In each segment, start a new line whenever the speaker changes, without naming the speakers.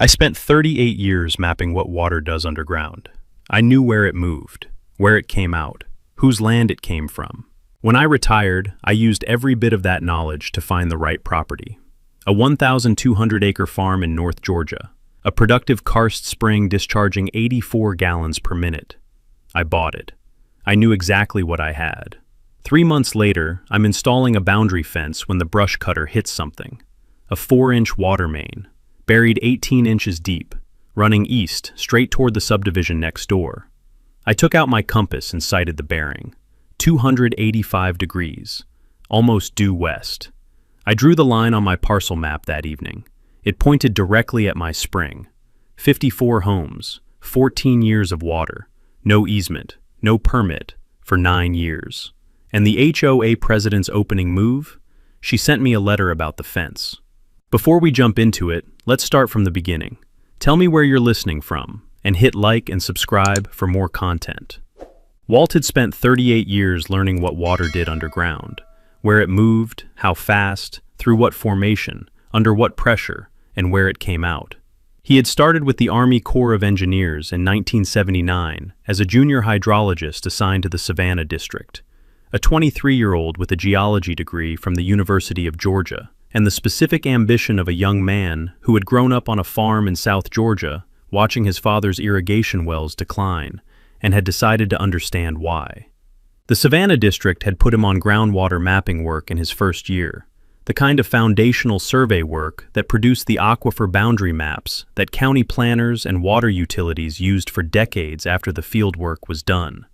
I spent 38 years mapping what water does underground. I knew where it moved, where it came out, whose land it came from. When I retired, I used every bit of that knowledge to find the right property. A 1,200-acre farm in North Georgia, a productive karst spring discharging 84 gallons per minute. I bought it. I knew exactly what I had. 3 months later, I'm installing a boundary fence when the brush cutter hits something. A 4-inch water main, buried 18 inches deep, running east, straight toward the subdivision next door. I took out my compass and sighted the bearing. 285 degrees, almost due west. I drew the line on my parcel map that evening. It pointed directly at my spring. 54 homes, 14 years of water, no easement, no permit, for 9 years. And the HOA president's opening move? She sent me a letter about the fence. Before we jump into it, let's start from the beginning. Tell me where you're listening from, and hit like and subscribe for more content. Walt had spent 38 years learning what water did underground, where it moved, how fast, through what formation, under what pressure, and where it came out. He had started with the Army Corps of Engineers in 1979 as a junior hydrologist assigned to the Savannah District, a 23-year-old with a geology degree from the University of Georgia, and the specific ambition of a young man who had grown up on a farm in South Georgia, watching his father's irrigation wells decline, and had decided to understand why. The Savannah District had put him on groundwater mapping work in his first year, the kind of foundational survey work that produced the aquifer boundary maps that county planners and water utilities used for decades after the field work was done.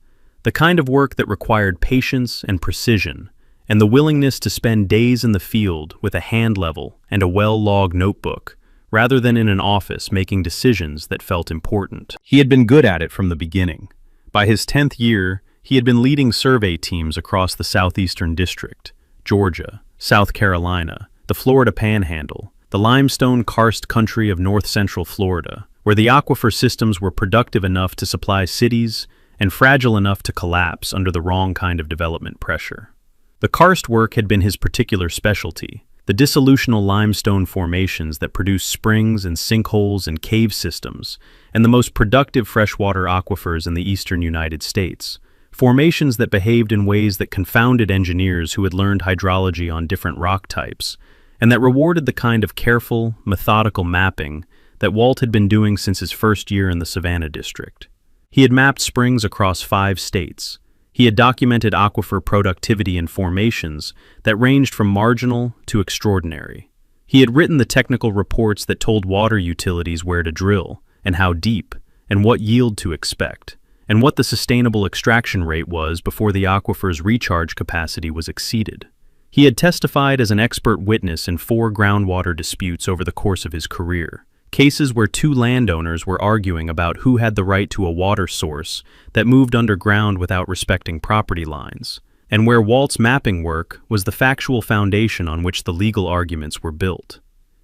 The kind of work that required patience and precision, and the willingness to spend days in the field with a hand level and a well-logged notebook, rather than in an office making decisions that felt important. He had been good at it from the beginning. By his 10th year, he had been leading survey teams across the Southeastern District, Georgia, South Carolina, the Florida Panhandle, the limestone karst country of north-central Florida, where the aquifer systems were productive enough to supply cities and fragile enough to collapse under the wrong kind of development pressure. The karst work had been his particular specialty, the dissolutional limestone formations that produce springs and sinkholes and cave systems, and the most productive freshwater aquifers in the eastern United States, formations that behaved in ways that confounded engineers who had learned hydrology on different rock types, and that rewarded the kind of careful, methodical mapping that Walt had been doing since his first year in the Savannah District. He had mapped springs across 5 states. He had documented aquifer productivity in formations that ranged from marginal to extraordinary. He had written the technical reports that told water utilities where to drill, and how deep, and what yield to expect, and what the sustainable extraction rate was before the aquifer's recharge capacity was exceeded. He had testified as an expert witness in 4 groundwater disputes over the course of his career, cases where 2 landowners were arguing about who had the right to a water source that moved underground without respecting property lines, and where Walt's mapping work was the factual foundation on which the legal arguments were built.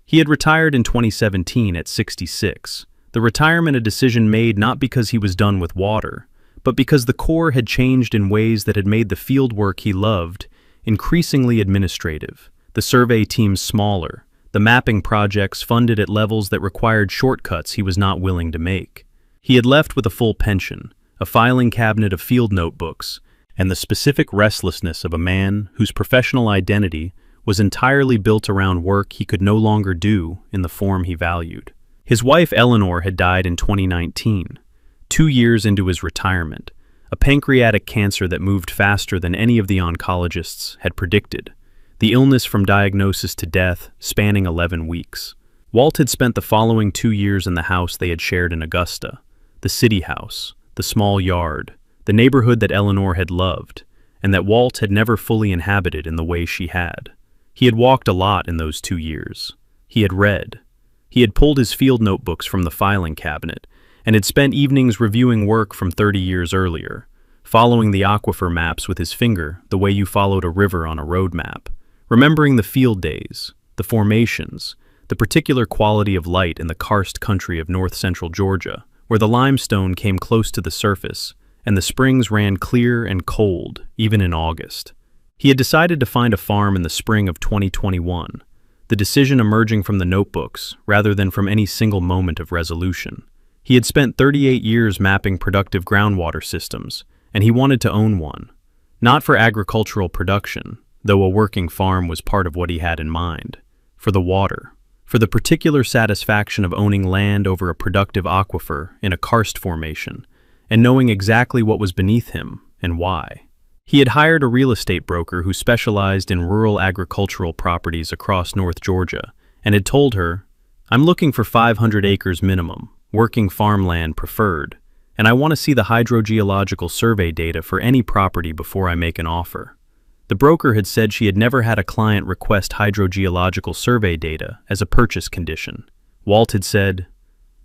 He had retired in 2017 at 66, the retirement a decision made not because he was done with water, but because the Corps had changed in ways that had made the field work he loved increasingly administrative, the survey teams smaller, the mapping projects funded at levels that required shortcuts he was not willing to make. He had left with a full pension, a filing cabinet of field notebooks, and the specific restlessness of a man whose professional identity was entirely built around work he could no longer do in the form he valued. His wife Eleanor had died in 2019, 2 years into his retirement, a pancreatic cancer that moved faster than any of the oncologists had predicted, the illness from diagnosis to death spanning 11 weeks. Walt had spent the following 2 years in the house they had shared in Augusta, the city house, the small yard, the neighborhood that Eleanor had loved, and that Walt had never fully inhabited in the way she had. He had walked a lot in those 2 years. He had read. He had pulled his field notebooks from the filing cabinet, and had spent evenings reviewing work from 30 years earlier, following the aquifer maps with his finger the way you followed a river on a road map, remembering the field days, the formations, the particular quality of light in the karst country of north-central Georgia, where the limestone came close to the surface, and the springs ran clear and cold, even in August. He had decided to find a farm in the spring of 2021, the decision emerging from the notebooks rather than from any single moment of resolution. He had spent 38 years mapping productive groundwater systems, and he wanted to own one. Not for agricultural production, though a working farm was part of what he had in mind. For the water. For the particular satisfaction of owning land over a productive aquifer in a karst formation, and knowing exactly what was beneath him and why. He had hired a real estate broker who specialized in rural agricultural properties across North Georgia, and had told her, "I'm looking for 500 acres minimum, working farmland preferred, and I want to see the hydrogeological survey data for any property before I make an offer." The broker had said she had never had a client request hydrogeological survey data as a purchase condition. Walt had said,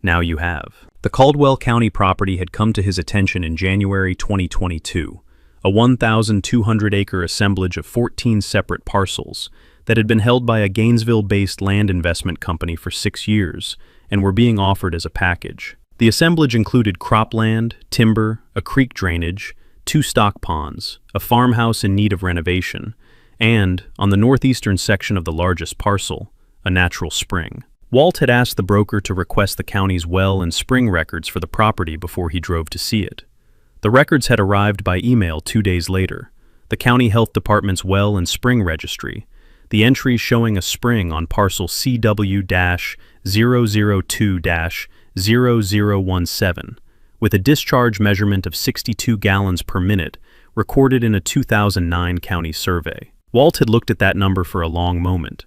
"Now you have." The Caldwell County property had come to his attention in January 2022, a 1,200-acre assemblage of 14 separate parcels that had been held by a Gainesville-based land investment company for 6 years and were being offered as a package. The assemblage included cropland, timber, a creek drainage, 2 stock ponds, a farmhouse in need of renovation, and, on the northeastern section of the largest parcel, a natural spring. Walt had asked the broker to request the county's well and spring records for the property before he drove to see it. The records had arrived by email 2 days later. The county health department's well and spring registry, the entries showing a spring on parcel CW-002-0017, with a discharge measurement of 62 gallons per minute recorded in a 2009 county survey. Walt had looked at that number for a long moment.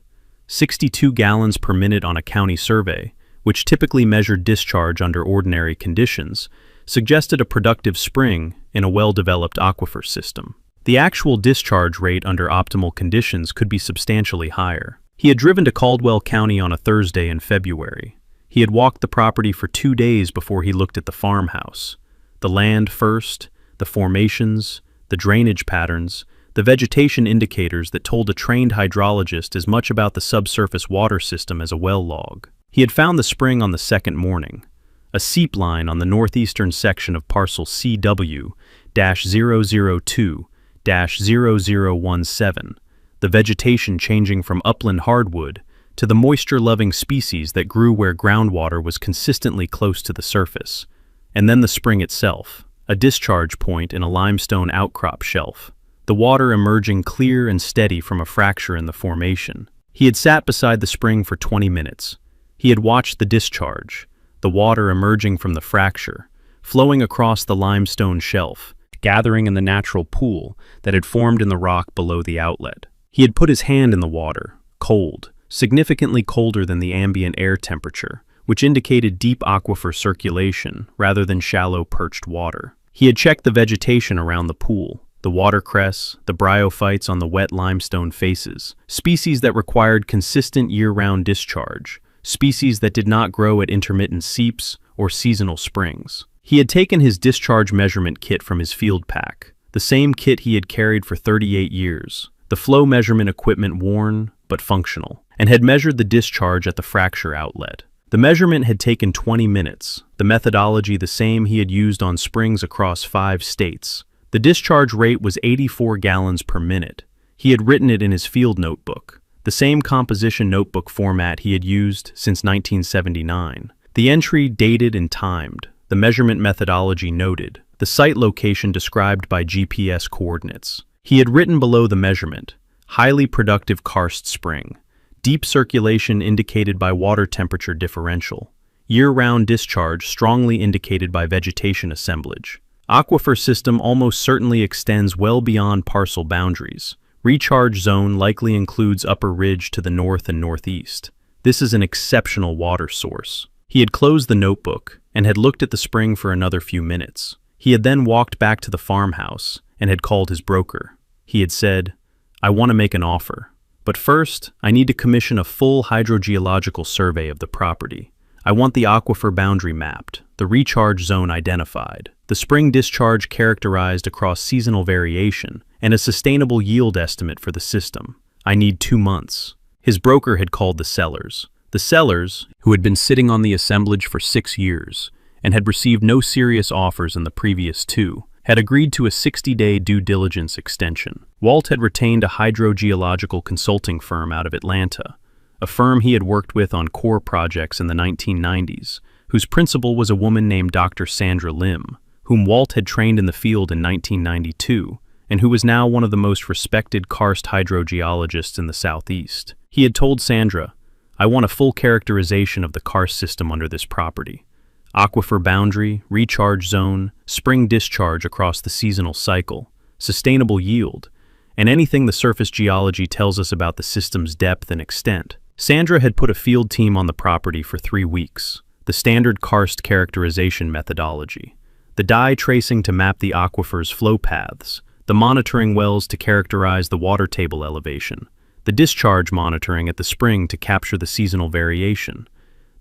62 gallons per minute on a county survey, which typically measured discharge under ordinary conditions, suggested a productive spring in a well-developed aquifer system. The actual discharge rate under optimal conditions could be substantially higher. He had driven to Caldwell County on a Thursday in February. He had walked the property for 2 days before he looked at the farmhouse. The land first, the formations, the drainage patterns, the vegetation indicators that told a trained hydrologist as much about the subsurface water system as a well log. He had found the spring on the second morning, a seep line on the northeastern section of parcel CW-002-0017, the vegetation changing from upland hardwood to the moisture-loving species that grew where groundwater was consistently close to the surface, and then the spring itself, a discharge point in a limestone outcrop shelf, the water emerging clear and steady from a fracture in the formation. He had sat beside the spring for 20 minutes. He had watched the discharge, the water emerging from the fracture, flowing across the limestone shelf, gathering in the natural pool that had formed in the rock below the outlet. He had put his hand in the water, cold, significantly colder than the ambient air temperature, which indicated deep aquifer circulation rather than shallow perched water. He had checked the vegetation around the pool, the watercress, the bryophytes on the wet limestone faces, species that required consistent year-round discharge, species that did not grow at intermittent seeps or seasonal springs. He had taken his discharge measurement kit from his field pack, the same kit he had carried for 38 years, the flow measurement equipment worn but functional, and had measured the discharge at the fracture outlet. The measurement had taken 20 minutes, the methodology the same he had used on springs across 5 states. The discharge rate was 84 gallons per minute. He had written it in his field notebook, the same composition notebook format he had used since 1979. The entry dated and timed, the measurement methodology noted, the site location described by GPS coordinates. He had written below the measurement, highly productive karst spring, deep circulation indicated by water temperature differential, year-round discharge strongly indicated by vegetation assemblage. Aquifer system almost certainly extends well beyond parcel boundaries. Recharge zone likely includes upper ridge to the north and northeast. This is an exceptional water source. He had closed the notebook and had looked at the spring for another few minutes. He had then walked back to the farmhouse and had called his broker. He had said, "I want to make an offer, but first I need to commission a full hydrogeological survey of the property. I want the aquifer boundary mapped, the recharge zone identified, the spring discharge characterized across seasonal variation, and a sustainable yield estimate for the system. I need 2 months." His broker had called the sellers. The sellers, who had been sitting on the assemblage for 6 years and had received no serious offers in the previous 2, had agreed to a 60-day due diligence extension. Walt had retained a hydrogeological consulting firm out of Atlanta, a firm he had worked with on core projects in the 1990s, whose principal was a woman named Dr. Sandra Lim, whom Walt had trained in the field in 1992, and who was now one of the most respected karst hydrogeologists in the Southeast. He had told Sandra, "I want a full characterization of the karst system under this property. Aquifer boundary, recharge zone, spring discharge across the seasonal cycle, sustainable yield, and anything the surface geology tells us about the system's depth and extent." Sandra had put a field team on the property for 3 weeks, the standard karst characterization methodology, the dye tracing to map the aquifer's flow paths, the monitoring wells to characterize the water table elevation, the discharge monitoring at the spring to capture the seasonal variation,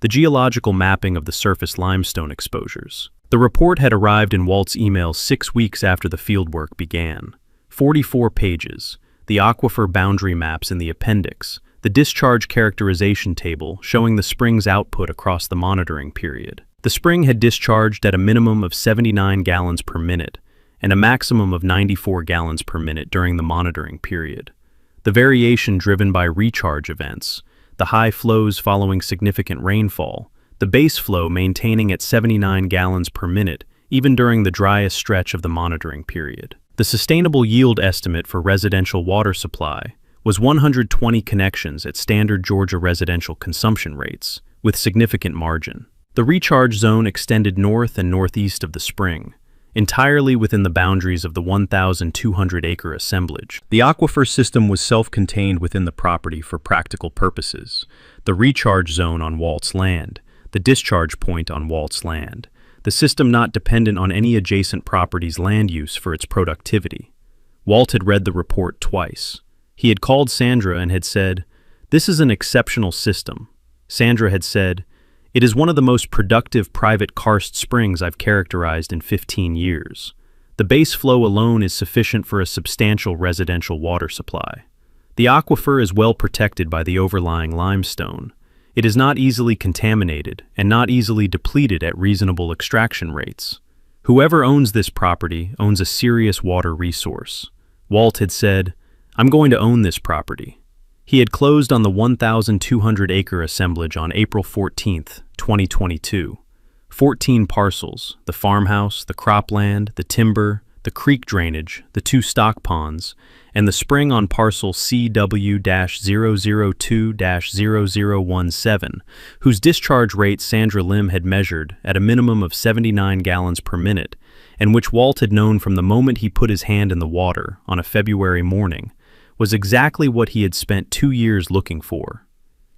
the geological mapping of the surface limestone exposures. The report had arrived in Walt's email 6 weeks after the fieldwork began. 44 pages, the aquifer boundary maps in the appendix, the discharge characterization table showing the spring's output across the monitoring period. The spring had discharged at a minimum of 79 gallons per minute and a maximum of 94 gallons per minute during the monitoring period. The variation driven by recharge events, the high flows following significant rainfall, the base flow maintaining at 79 gallons per minute even during the driest stretch of the monitoring period. The sustainable yield estimate for residential water supply was 120 connections at standard Georgia residential consumption rates, with significant margin. The recharge zone extended north and northeast of the spring, entirely within the boundaries of the 1,200-acre assemblage. The aquifer system was self-contained within the property for practical purposes. The recharge zone on Walt's land, the discharge point on Walt's land, the system not dependent on any adjacent property's land use for its productivity. Walt had read the report twice. He had called Sandra and had said, "This is an exceptional system." Sandra had said, "It is one of the most productive private karst springs I've characterized in 15 years. The base flow alone is sufficient for a substantial residential water supply. The aquifer is well protected by the overlying limestone. It is not easily contaminated and not easily depleted at reasonable extraction rates. Whoever owns this property owns a serious water resource." Walt had said, "I'm going to own this property." He had closed on the 1,200-acre assemblage on April 14, 2022. 14 parcels, the farmhouse, the cropland, the timber, the creek drainage, the 2 stock ponds, and the spring on parcel CW-002-0017, whose discharge rate Sandra Lim had measured at a minimum of 79 gallons per minute, and which Walt had known from the moment he put his hand in the water on a February morning, was exactly what he had spent 2 years looking for.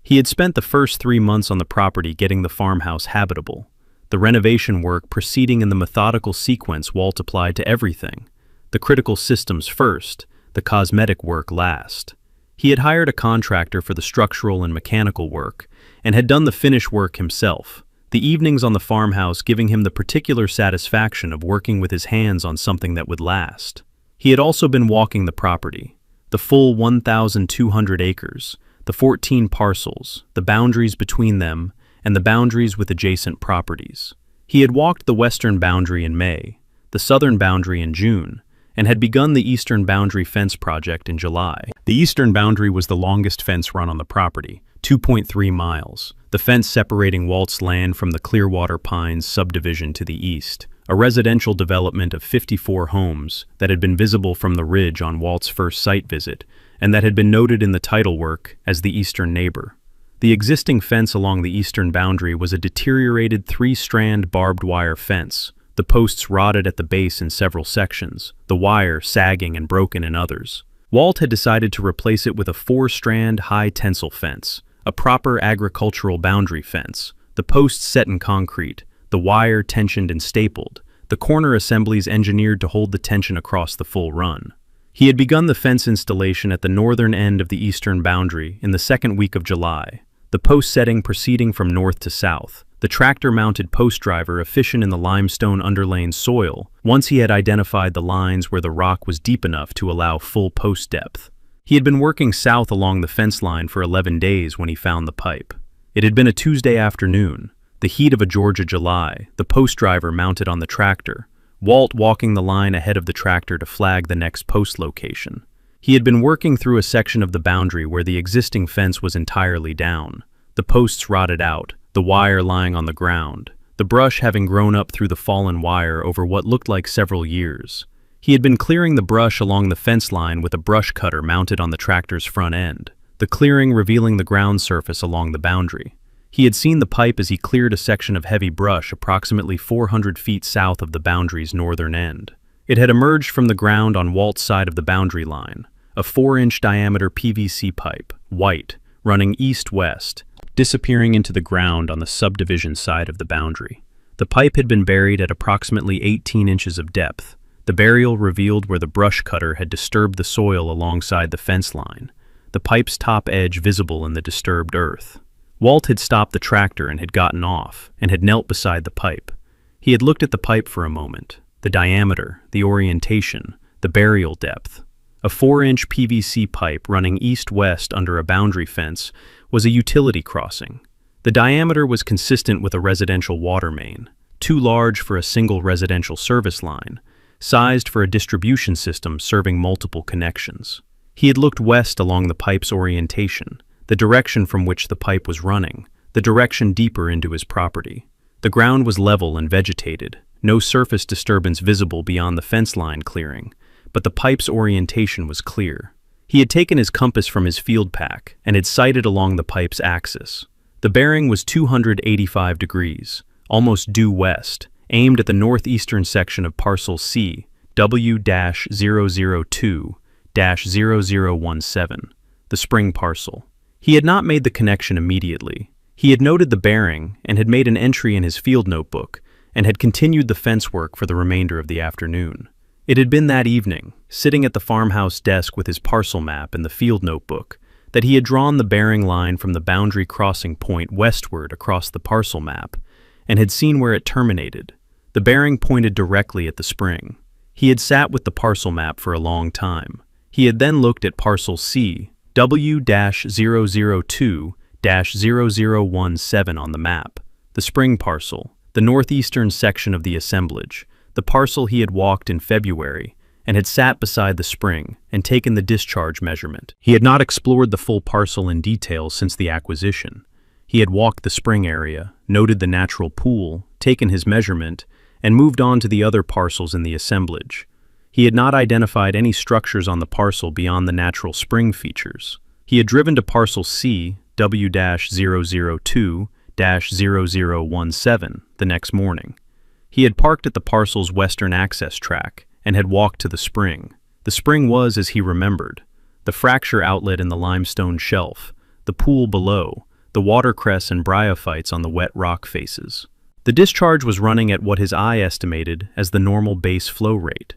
He had spent the first 3 months on the property getting the farmhouse habitable, the renovation work proceeding in the methodical sequence Walt applied to everything, the critical systems first, the cosmetic work last. He had hired a contractor for the structural and mechanical work, and had done the finish work himself, the evenings on the farmhouse giving him the particular satisfaction of working with his hands on something that would last. He had also been walking the property, the full 1,200 acres, the 14 parcels, the boundaries between them, and the boundaries with adjacent properties. He had walked the western boundary in May, the southern boundary in June, and had begun the eastern boundary fence project in July. The eastern boundary was the longest fence run on the property, 2.3 miles, the fence separating Walt's land from the Clearwater Pines subdivision to the east, a residential development of 54 homes that had been visible from the ridge on Walt's first site visit, and that had been noted in the title work as the eastern neighbor. The existing fence along the eastern boundary was a deteriorated 3-strand barbed wire fence, the posts rotted at the base in several sections, the wire sagging and broken in others. Walt had decided to replace it with a 4-strand high tensile fence, a proper agricultural boundary fence, the posts set in concrete, the wire tensioned and stapled, the corner assemblies engineered to hold the tension across the full run. He had begun the fence installation at the northern end of the eastern boundary in the second week of July, the post setting proceeding from north to south, the tractor-mounted post driver efficient in the limestone underlain soil once he had identified the lines where the rock was deep enough to allow full post depth. He had been working south along the fence line for 11 days when he found the pipe. It had been a Tuesday afternoon, the heat of a Georgia July, the post driver mounted on the tractor, Walt walking the line ahead of the tractor to flag the next post location. He had been working through a section of the boundary where the existing fence was entirely down, the posts rotted out, the wire lying on the ground, the brush having grown up through the fallen wire over what looked like several years. He had been clearing the brush along the fence line with a brush cutter mounted on the tractor's front end, the clearing revealing the ground surface along the boundary. He had seen the pipe as he cleared a section of heavy brush approximately 400 feet south of the boundary's northern end. It had emerged from the ground on Walt's side of the boundary line, a 4-inch diameter PVC pipe, white, running east-west, disappearing into the ground on the subdivision side of the boundary. The pipe had been buried at approximately 18 inches of depth. The burial revealed where the brush cutter had disturbed the soil alongside the fence line, the pipe's top edge visible in the disturbed earth. Walt had stopped the tractor and had gotten off, and had knelt beside the pipe. He had looked at the pipe for a moment, the diameter, the orientation, the burial depth. A 4-inch PVC pipe running east-west under a boundary fence was a utility crossing. The diameter was consistent with a residential water main, too large for a single residential service line, sized for a distribution system serving multiple connections. He had looked west along the pipe's orientation, the direction from which the pipe was running, the direction deeper into his property. The ground was level and vegetated, no surface disturbance visible beyond the fence line clearing, but the pipe's orientation was clear. He had taken his compass from his field pack and had sighted along the pipe's axis. The bearing was 285 degrees, almost due west, aimed at the northeastern section of parcel C, W-002-0017, the spring parcel. He had not made the connection immediately. He had noted the bearing and had made an entry in his field notebook and had continued the fence work for the remainder of the afternoon. It had been that evening, sitting at the farmhouse desk with his parcel map and the field notebook, that he had drawn the bearing line from the boundary crossing point westward across the parcel map and had seen where it terminated. The bearing pointed directly at the spring. He had sat with the parcel map for a long time. He had then looked at parcel C, W-002-0017 on the map, the spring parcel, the northeastern section of the assemblage, the parcel he had walked in February, and had sat beside the spring and taken the discharge measurement. He had not explored the full parcel in detail since the acquisition. He had walked the spring area, noted the natural pool, taken his measurement, and moved on to the other parcels in the assemblage. He had not identified any structures on the parcel beyond the natural spring features. He had driven to parcel C, W-002-0017, the next morning. He had parked at the parcel's western access track and had walked to the spring. The spring was, as he remembered, the fracture outlet in the limestone shelf, the pool below, the watercress and bryophytes on the wet rock faces. The discharge was running at what his eye estimated as the normal base flow rate.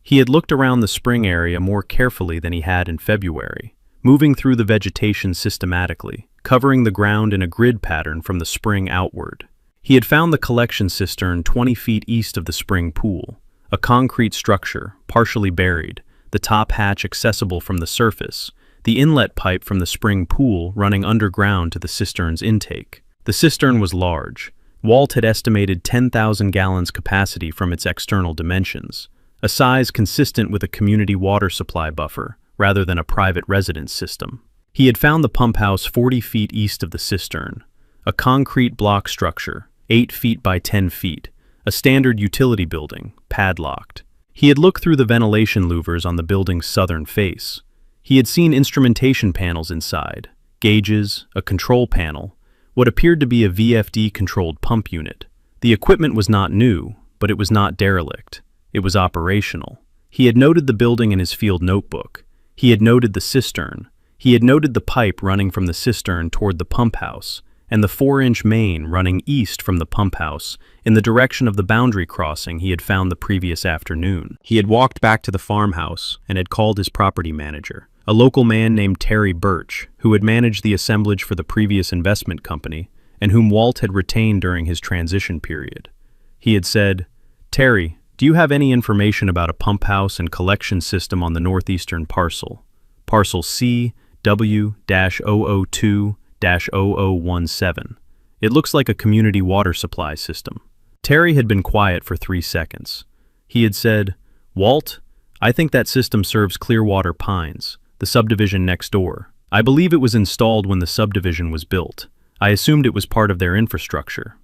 He had looked around the spring area more carefully than he had in February, moving through the vegetation systematically, covering the ground in a grid pattern from the spring outward. He had found the collection cistern 20 feet east of the spring pool, a concrete structure, partially buried, the top hatch accessible from the surface, the inlet pipe from the spring pool running underground to the cistern's intake. The cistern was large. Walt had estimated 10,000 gallons capacity from its external dimensions, a size consistent with a community water supply buffer rather than a private residence system. He had found the pump house 40 feet east of the cistern, a concrete block structure, 8 feet by 10 feet, a standard utility building, padlocked. He had looked through the ventilation louvers on the building's southern face. He had seen instrumentation panels inside, gauges, a control panel, what appeared to be a VFD-controlled pump unit. The equipment was not new, but it was not derelict. It was operational. He had noted the building in his field notebook. He had noted the cistern. He had noted the pipe running from the cistern toward the pump house, and the 4-inch main running east from the pump house in the direction of the boundary crossing he had found the previous afternoon. He had walked back to the farmhouse and had called his property manager, a local man named Terry Birch, who had managed the assemblage for the previous investment company and whom Walt had retained during his transition period. He had said, "Terry, do you have any information about a pump house and collection system on the northeastern parcel? Parcel C, W-002-0017. It looks like a community water supply system." Terry had been quiet for 3 seconds. He had said, "Walt, I think that system serves Clearwater Pines, the subdivision next door. I believe it was installed when the subdivision was built. I assumed it was part of their infrastructure.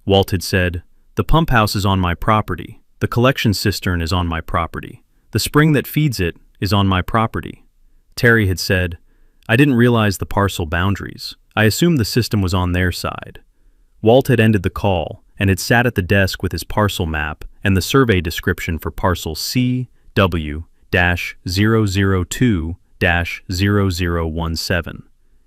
Walt had said, "The pump house is on my property. The collection cistern is on my property. The spring that feeds it is on my property." Terry had said, "I didn't realize the parcel boundaries. I assumed the system was on their side." Walt had ended the call and had sat at the desk with his parcel map and the survey description for parcel CW-002-0017.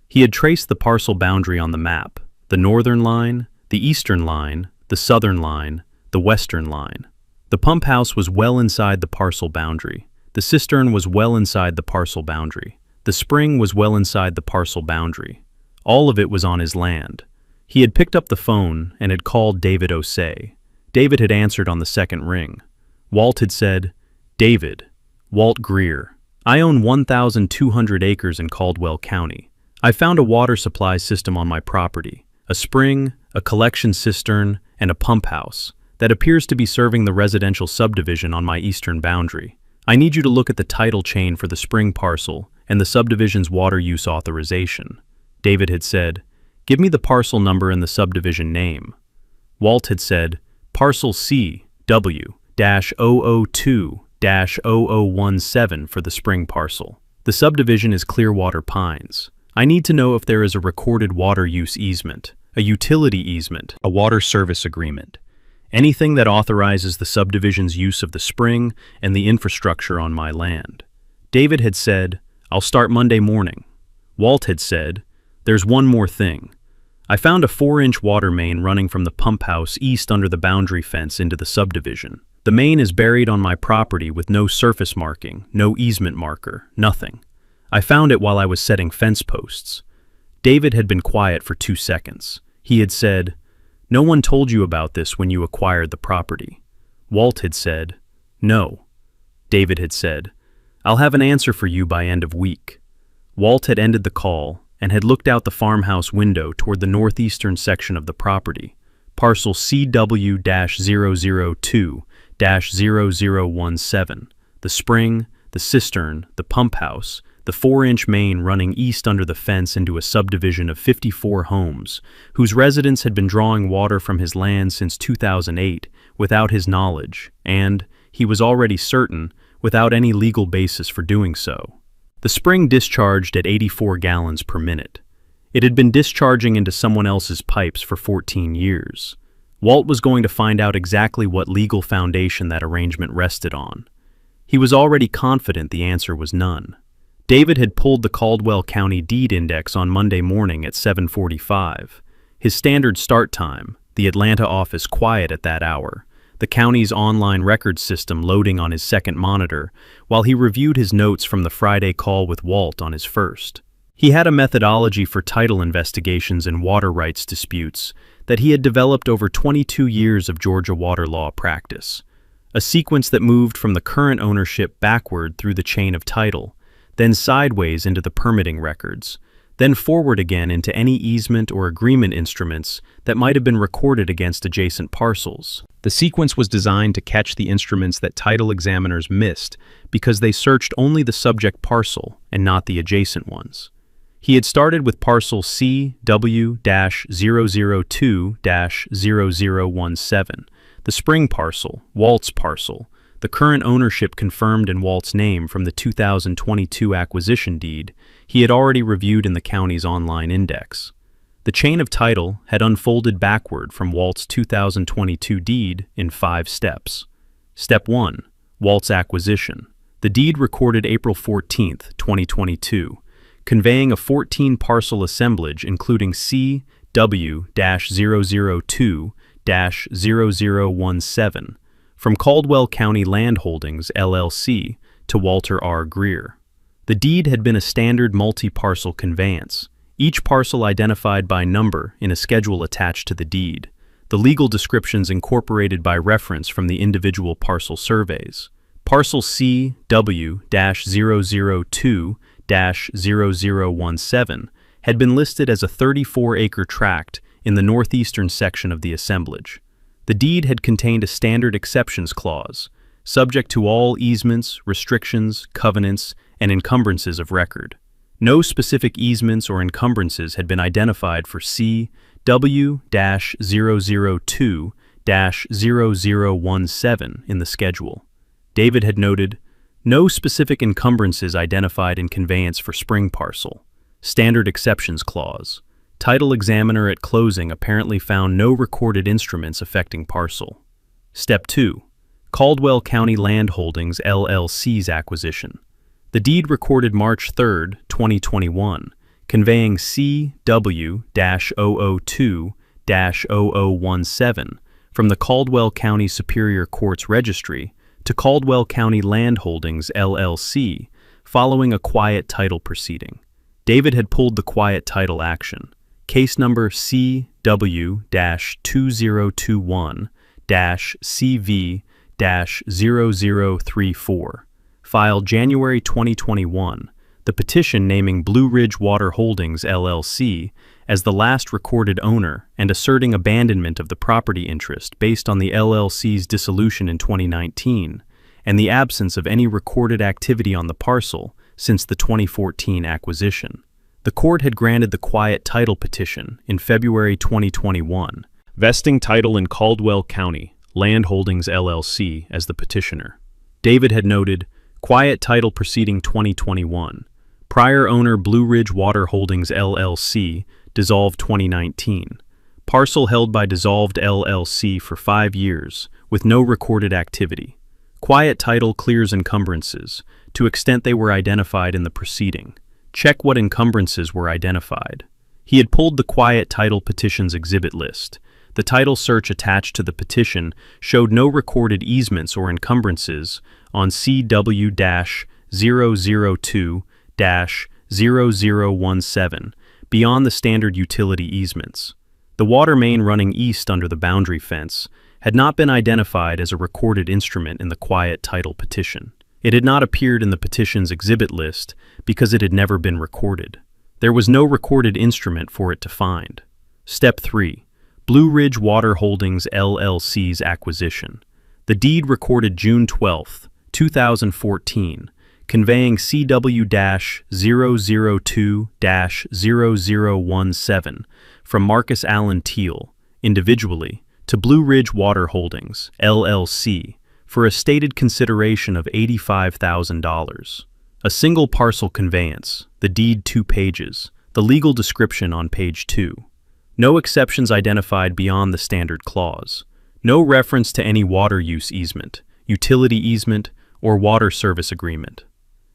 He had traced the parcel boundary on the map, the northern line, the eastern line, the southern line, the western line. The pump house was well inside the parcel boundary. The cistern was well inside the parcel boundary. The spring was well inside the parcel boundary. All of it was on his land. He had picked up the phone and had called David Osei. David had answered on the second ring. Walt had said, "David, Walt Greer. I own 1,200 acres in Caldwell County. I found a water supply system on my property, a spring, a collection cistern, and a pump house that appears to be serving the residential subdivision on my eastern boundary. I need you to look at the title chain for the spring parcel and the subdivision's water use authorization." David had said, "Give me the parcel number and the subdivision name." Walt had said, "Parcel CW-002-0017 for the spring parcel. The subdivision is Clearwater Pines. I need to know if there is a recorded water use easement, a utility easement, a water service agreement, anything that authorizes the subdivision's use of the spring and the infrastructure on my land." David had said, "I'll start Monday morning." Walt had said, "There's one more thing. I found a 4-inch water main running from the pump house east under the boundary fence into the subdivision. The main is buried on my property with no surface marking, no easement marker, nothing. I found it while I was setting fence posts." David had been quiet for 2 seconds. He had said, "No one told you about this when you acquired the property." Walt had said, "No." David had said, "I'll have an answer for you by end of week." Walt had ended the call and had looked out the farmhouse window toward the northeastern section of the property, parcel CW-002-0017, the spring, the cistern, the pump house, the 4-inch main running east under the fence into a subdivision of 54 homes, whose residents had been drawing water from his land since 2008 without his knowledge, and, he was already certain, without any legal basis for doing so. The spring discharged at 84 gallons per minute. It had been discharging into someone else's pipes for 14 years. Walt was going to find out exactly what legal foundation that arrangement rested on. He was already confident the answer was none. David had pulled the Caldwell County deed index on Monday morning at 7:45. His standard start time, the Atlanta office quiet at that hour, the county's online record system loading on his second monitor, while he reviewed his notes from the Friday call with Walt on his first. He had a methodology for title investigations and water rights disputes that he had developed over 22 years of Georgia water law practice, a sequence that moved from the current ownership backward through the chain of title, then sideways into the permitting records, then forward again into any easement or agreement instruments that might have been recorded against adjacent parcels. The sequence was designed to catch the instruments that title examiners missed because they searched only the subject parcel and not the adjacent ones. He had started with parcel CW-002-0017, the spring parcel, Walt's parcel, the current ownership confirmed in Walt's name from the 2022 acquisition deed he had already reviewed in the county's online index. The chain of title had unfolded backward from Walt's 2022 deed in 5 steps. Step 1. Walt's acquisition. The deed recorded April 14, 2022, conveying a 14-parcel assemblage including CW-002-0017 from Caldwell County Land Holdings, LLC, to Walter R. Greer. The deed had been a standard multi-parcel conveyance, each parcel identified by number in a schedule attached to the deed, the legal descriptions incorporated by reference from the individual parcel surveys. Parcel CW-002-0017 had been listed as a 34-acre tract in the northeastern section of the assemblage. The deed had contained a standard exceptions clause, subject to all easements, restrictions, covenants, and encumbrances of record. No specific easements or encumbrances had been identified for CW-002-0017 in the schedule. David had noted, no specific encumbrances identified in conveyance for spring parcel. Standard exceptions clause. Title examiner at closing apparently found no recorded instruments affecting parcel. Step 2. Caldwell County Land Holdings LLC's acquisition. The deed recorded March 3, 2021, conveying CW-002-0017 from the Caldwell County Superior Court's registry to Caldwell County Land Holdings LLC following a quiet title proceeding. David had pulled the quiet title action. Case number CW-2021-CV-0034. Filed January 2021, the petition naming Blue Ridge Water Holdings LLC as the last recorded owner and asserting abandonment of the property interest based on the LLC's dissolution in 2019 and the absence of any recorded activity on the parcel since the 2014 acquisition. The court had granted the quiet title petition in February 2021, vesting title in Caldwell County Land Holdings LLC as the petitioner. David had noted, quiet title proceeding 2021. Prior owner Blue Ridge Water Holdings LLC, dissolved 2019. Parcel held by dissolved LLC for 5 years, with no recorded activity. Quiet title clears encumbrances, to extent they were identified in the proceeding. Check what encumbrances were identified. He had pulled the quiet title petition's exhibit list. The title search attached to the petition showed no recorded easements or encumbrances on CW-002-0017 beyond the standard utility easements. The water main running east under the boundary fence had not been identified as a recorded instrument in the quiet title petition. It had not appeared in the petition's exhibit list because it had never been recorded. There was no recorded instrument for it to find. Step 3. Blue Ridge Water Holdings LLC's acquisition. The deed recorded June 12, 2014, conveying CW-002-0017 from Marcus Allen Teal, individually, to Blue Ridge Water Holdings, LLC, for a stated consideration of $85,000. A single parcel conveyance, the deed 2 pages, the legal description on page 2. No exceptions identified beyond the standard clause. No reference to any water use easement, utility easement, or water service agreement.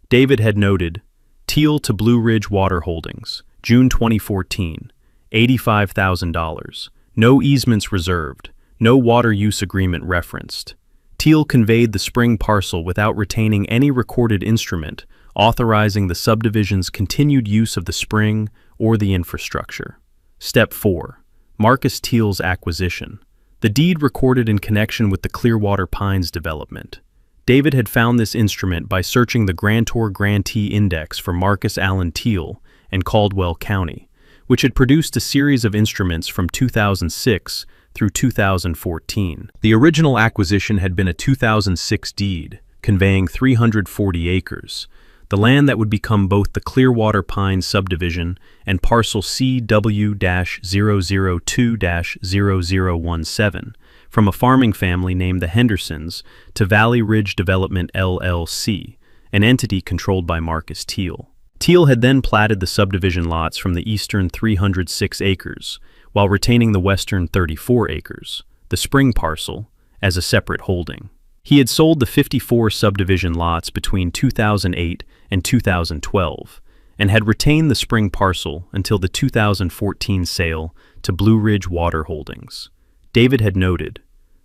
David had noted, Teal to Blue Ridge Water Holdings, June 2014, $85,000. No easements reserved, no water use agreement referenced. Teal conveyed the spring parcel without retaining any recorded instrument authorizing the subdivision's continued use of the spring or the infrastructure. Step 4. Marcus Teal's acquisition. The deed recorded in connection with the Clearwater Pines development. David had found this instrument by searching the grantor-grantee index for Marcus Allen Teal and Caldwell County, which had produced a series of instruments from 2006 through 2014. The original acquisition had been a 2006 deed, conveying 340 acres, the land that would become both the Clearwater Pines subdivision and parcel CW-002-0017, from a farming family named the Hendersons to Valley Ridge Development LLC, an entity controlled by Marcus Teal. Teal had then platted the subdivision lots from the eastern 306 acres, while retaining the western 34 acres, the spring parcel, as a separate holding. He had sold the 54 subdivision lots between 2008 and 2012, and had retained the spring parcel until the 2014 sale to Blue Ridge Water Holdings. David had noted,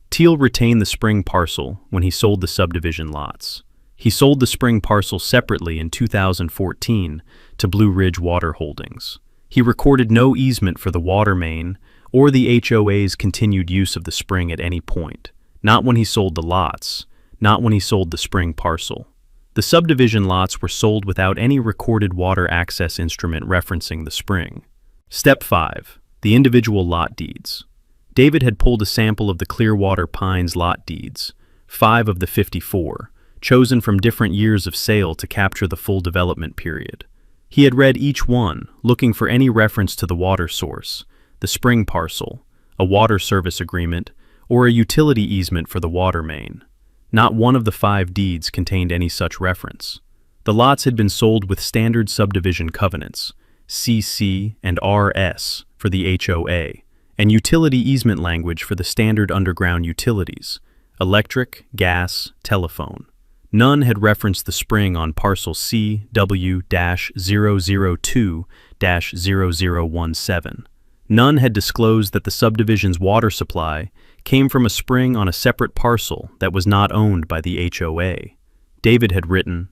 Teal retained the spring parcel when he sold the subdivision lots. He sold the spring parcel separately in 2014 to Blue Ridge Water Holdings. He recorded no easement for the water main or the HOA's continued use of the spring at any point, not when he sold the lots, not when he sold the spring parcel. The subdivision lots were sold without any recorded water access instrument referencing the spring. Step 5. The individual lot deeds. David had pulled a sample of the Clearwater Pines lot deeds, 5 of the 54, chosen from different years of sale to capture the full development period. He had read each one, looking for any reference to the water source, the spring parcel, a water service agreement, or a utility easement for the water main. Not one of the 5 deeds contained any such reference. The lots had been sold with standard subdivision covenants, CC and RS for the HOA, and utility easement language for the standard underground utilities, electric, gas, telephone. None had referenced the spring on parcel CW-002-0017. None had disclosed that the subdivision's water supply came from a spring on a separate parcel that was not owned by the HOA. David had written,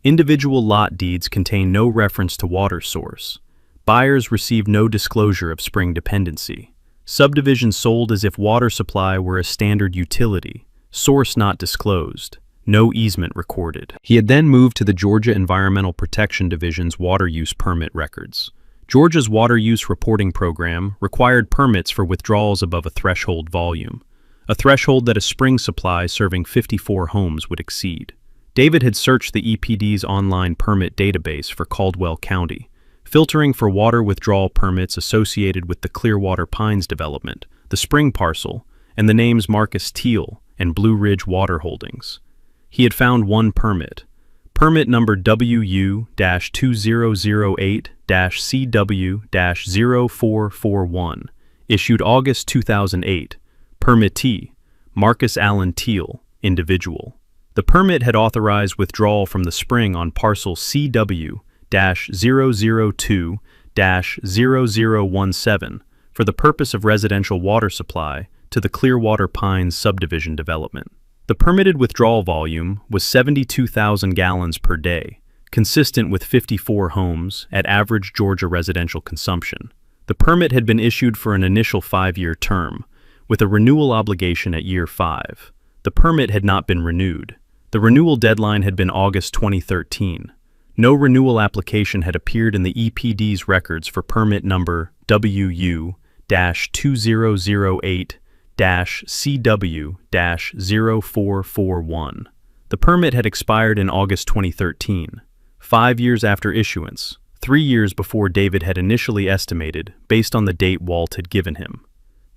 "Individual lot deeds contain no reference to water source. Buyers received no disclosure of spring dependency. Subdivision sold as if water supply were a standard utility. Source not disclosed. No easement recorded." He had then moved to the Georgia Environmental Protection Division's water use permit records. Georgia's water use reporting program required permits for withdrawals above a threshold volume, a threshold that a spring supply serving 54 homes would exceed. David had searched the EPD's online permit database for Caldwell County, filtering for water withdrawal permits associated with the Clearwater Pines development, the spring parcel, and the names Marcus Teal and Blue Ridge Water Holdings. He had found one permit, permit number WU-2008-CW-0441, issued August 2008, permittee, Marcus Allen Teal, individual. The permit had authorized withdrawal from the spring on parcel CW-002-0017 for the purpose of residential water supply to the Clearwater Pines subdivision development. The permitted withdrawal volume was 72,000 gallons per day, consistent with 54 homes at average Georgia residential consumption. The permit had been issued for an initial 5-year term, with a renewal obligation at year 5. The permit had not been renewed. The renewal deadline had been August 2013. No renewal application had appeared in the EPD's records for permit number WU-2008-CW-0441. The permit had expired in August 2013, 5 years after issuance, 3 years before David had initially estimated based on the date Walt had given him.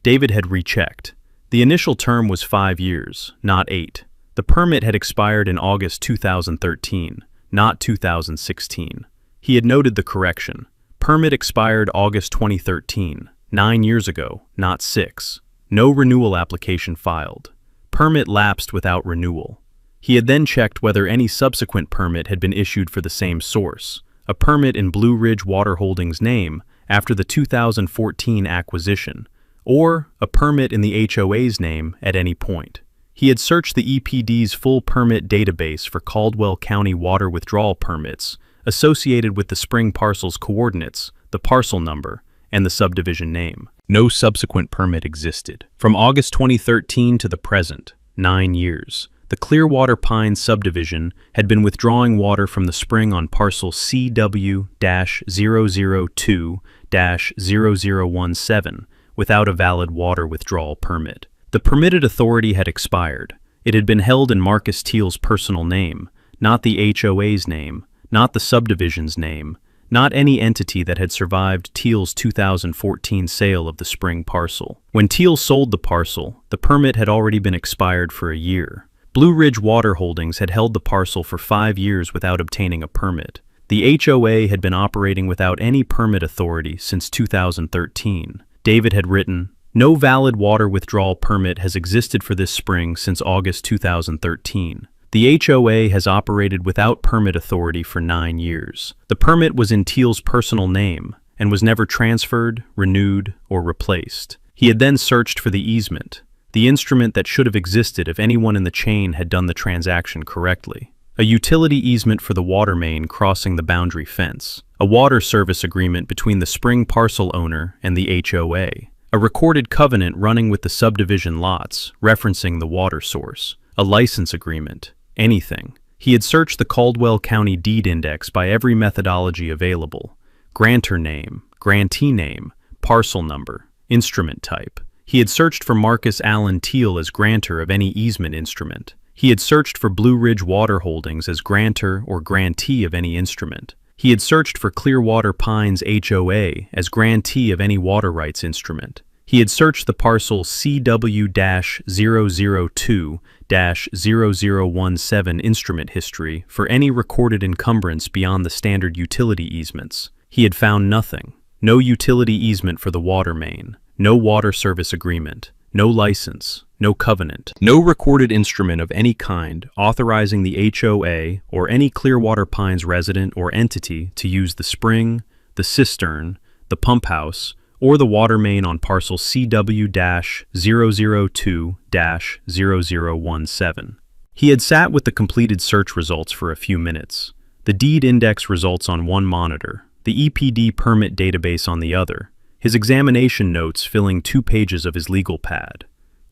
David had rechecked. The initial term was 5 years, not 8. The permit had expired in August 2013, not 2016. He had noted the correction. Permit expired August 2013, 9 years ago, not 6. No renewal application filed. Permit lapsed without renewal. He had then checked whether any subsequent permit had been issued for the same source, a permit in Blue Ridge Water Holdings' name after the 2014 acquisition, or a permit in the HOA's name at any point. He had searched the EPD's full permit database for Caldwell County water withdrawal permits associated with the spring parcel's coordinates, the parcel number, and the subdivision name. No subsequent permit existed. From August 2013 to the present, 9 years, the Clearwater Pines subdivision had been withdrawing water from the spring on parcel CW-002-0017 without a valid water withdrawal permit. The permitted authority had expired. It had been held in Marcus Teal's personal name, not the HOA's name, not the subdivision's name, not any entity that had survived Teal's 2014 sale of the spring parcel. When Teal sold the parcel, the permit had already been expired for a year. Blue Ridge Water Holdings had held the parcel for 5 years without obtaining a permit. The HOA had been operating without any permit authority since 2013. David had written, "No valid water withdrawal permit has existed for this spring since August 2013. The HOA has operated without permit authority for 9 years. The permit was in Teal's personal name and was never transferred, renewed, or replaced." He had then searched for the easement, the instrument that should have existed if anyone in the chain had done the transaction correctly. A utility easement for the water main crossing the boundary fence, a water service agreement between the spring parcel owner and the HOA, a recorded covenant running with the subdivision lots referencing the water source, a license agreement, anything. He had searched the Caldwell County deed index by every methodology available: grantor name, grantee name, parcel number, instrument type. He had searched for Marcus Allen Teal as grantor of any easement instrument. He had searched for Blue Ridge Water Holdings as grantor or grantee of any instrument. He had searched for Clearwater Pines HOA as grantee of any water rights instrument. He had searched the parcel CW-002-0017 instrument history for any recorded encumbrance beyond the standard utility easements. He had found nothing. No utility easement for the water main, no water service agreement, no license, no covenant, no recorded instrument of any kind authorizing the HOA or any Clearwater Pines resident or entity to use the spring, the cistern, the pump house, or the water main on parcel CW-002-0017. He had sat with the completed search results for a few minutes, the deed index results on one monitor, the EPD permit database on the other, his examination notes filling 2 pages of his legal pad.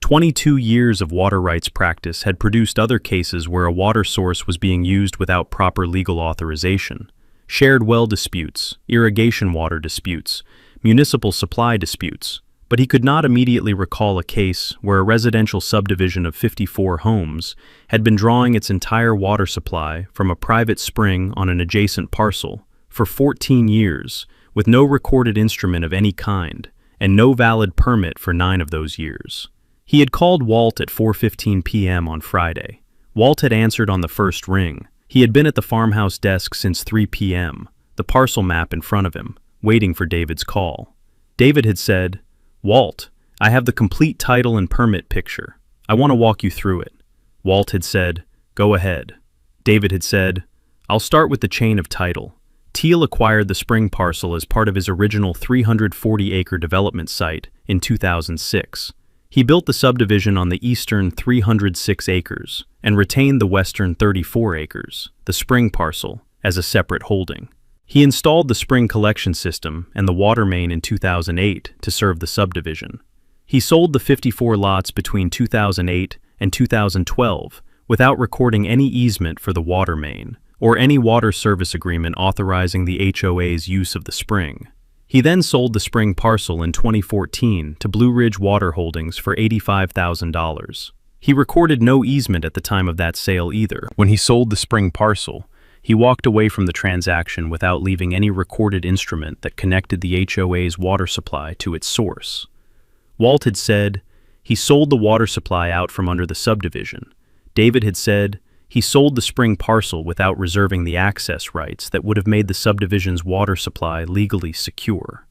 22 years of water rights practice had produced other cases where a water source was being used without proper legal authorization, shared well disputes, irrigation water disputes, municipal supply disputes, but he could not immediately recall a case where a residential subdivision of 54 homes had been drawing its entire water supply from a private spring on an adjacent parcel for 14 years with no recorded instrument of any kind and no valid permit for 9 of those years. He had called Walt at 4:15 p.m. on Friday. Walt had answered on the first ring. He had been at the farmhouse desk since 3 p.m., the parcel map in front of him, waiting for David's call. David had said, "Walt, I have the complete title and permit picture. I want to walk you through it." Walt had said, "Go ahead." David had said, "I'll start with the chain of title. Teal acquired the spring parcel as part of his original 340-acre development site in 2006. He built the subdivision on the eastern 306 acres and retained the western 34 acres, the spring parcel, as a separate holding. He installed the spring collection system and the water main in 2008 to serve the subdivision. He sold the 54 lots between 2008 and 2012 without recording any easement for the water main or any water service agreement authorizing the HOA's use of the spring. He then sold the spring parcel in 2014 to Blue Ridge Water Holdings for $85,000. He recorded no easement at the time of that sale either. When he sold the spring parcel, he walked away from the transaction without leaving any recorded instrument that connected the HOA's water supply to its source. Walt had said, he sold the water supply out from under the subdivision. David had said, he sold the spring parcel without reserving the access rights that would have made the subdivision's water supply legally secure.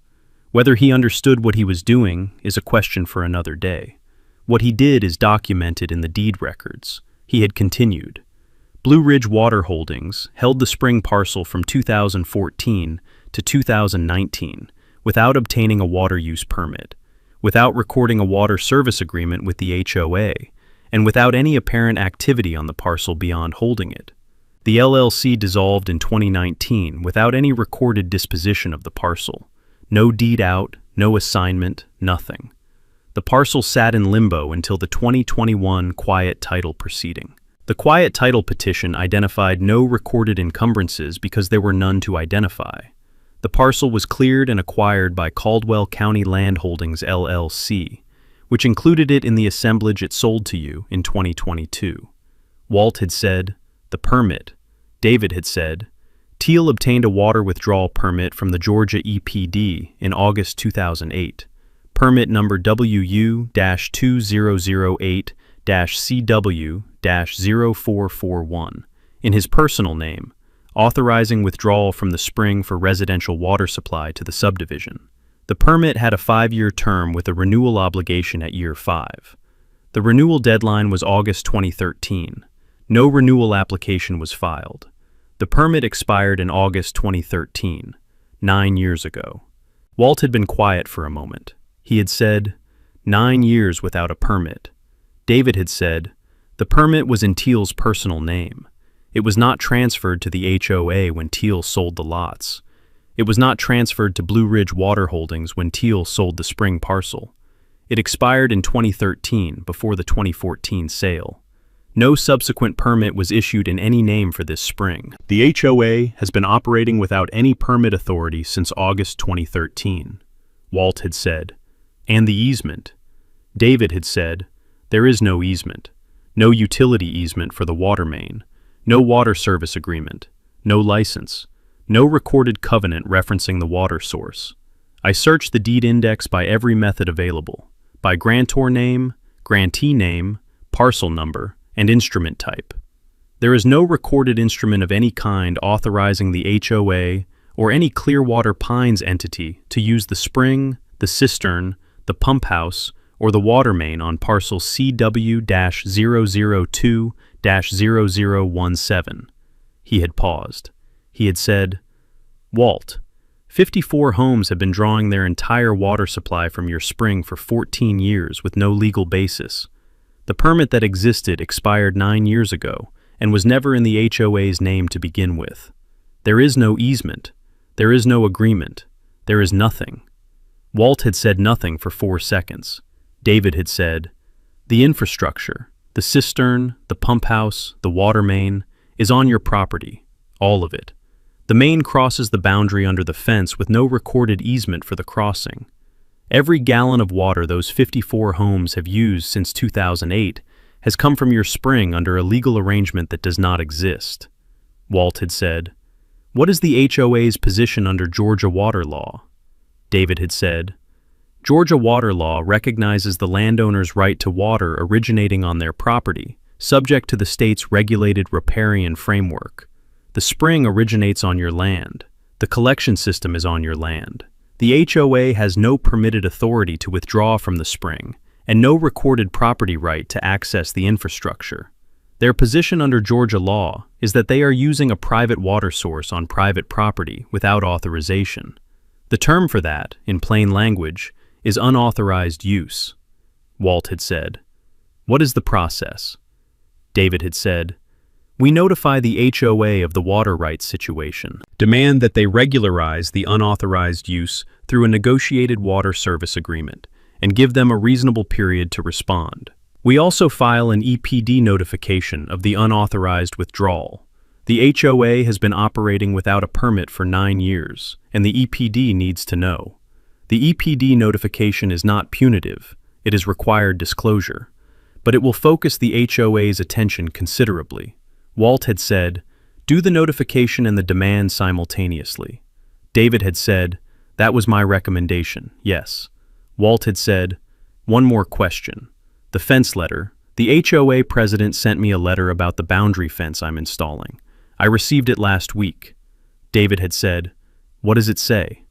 Whether he understood what he was doing is a question for another day. What he did is documented in the deed records. He had continued. Blue Ridge Water Holdings held the spring parcel from 2014 to 2019 without obtaining a water use permit, without recording a water service agreement with the HOA, and without any apparent activity on the parcel beyond holding it. The LLC dissolved in 2019 without any recorded disposition of the parcel. No deed out, no assignment, nothing. The parcel sat in limbo until the 2021 quiet title proceeding. The quiet title petition identified no recorded encumbrances because there were none to identify. The parcel was cleared and acquired by Caldwell County Land Holdings LLC, which included it in the assemblage it sold to you in 2022. Walt had said, the permit. David had said, Teal obtained a water withdrawal permit from the Georgia EPD in August 2008. Permit number WU-2008-CW-0441, in his personal name, authorizing withdrawal from the spring for residential water supply to the subdivision. The permit had a 5-year term with a renewal obligation at year 5. The renewal deadline was August 2013. No renewal application was filed. The permit expired in August 2013, 9 years ago. Walt had been quiet for a moment. He had said, 9 years without a permit. David had said, the permit was in Teal's personal name. It was not transferred to the HOA when Teal sold the lots. It was not transferred to Blue Ridge Water Holdings when Teal sold the spring parcel. It expired in 2013 before the 2014 sale. No subsequent permit was issued in any name for this spring. The HOA has been operating without any permit authority since August 2013. Walt had said, and the easement. David had said, there is no easement. no utility easement for the water main, no water service agreement, no license, no recorded covenant referencing the water source. I searched the deed index by every method available, by grantor name, grantee name, parcel number, and instrument type. There is no recorded instrument of any kind authorizing the HOA or any Clearwater Pines entity to use the spring, the cistern, the pump house, or the water main on parcel CW-002-0017. He had paused. He had said, "Walt, 54 homes have been drawing their entire water supply from your spring for 14 years with no legal basis. The permit that existed expired 9 years ago and was never in the HOA's name to begin with. There is no easement. There is no agreement. There is nothing." Walt had said nothing for 4 seconds. David had said, "The infrastructure, the cistern, the pump house, the water main, is on your property, all of it. The main crosses the boundary under the fence with no recorded easement for the crossing. Every gallon of water those 54 homes have used since 2008 has come from your spring under a legal arrangement that does not exist." Walt had said, "What is the HOA's position under Georgia water law?" David had said, "Georgia water law recognizes the landowner's right to water originating on their property, subject to the state's regulated riparian framework. The spring originates on your land. The collection system is on your land. The HOA has no permitted authority to withdraw from the spring, and no recorded property right to access the infrastructure. Their position under Georgia law is that they are using a private water source on private property without authorization. The term for that, in plain language, is unauthorized use." Walt had said, "What is the process?" David had said, "We notify the HOA of the water rights situation, demand that they regularize the unauthorized use through a negotiated water service agreement, and give them a reasonable period to respond. We also file an EPD notification of the unauthorized withdrawal. The HOA has been operating without a permit for 9 years, and the EPD needs to know. The EPD notification is not punitive, it is required disclosure, but it will focus the HOA's attention considerably." Walt had said, "Do the notification and the demand simultaneously." David had said, "That was my recommendation, yes." Walt had said, "One more question. The fence letter. The HOA president sent me a letter about the boundary fence I'm installing. I received it last week." David had said, "What does it say?"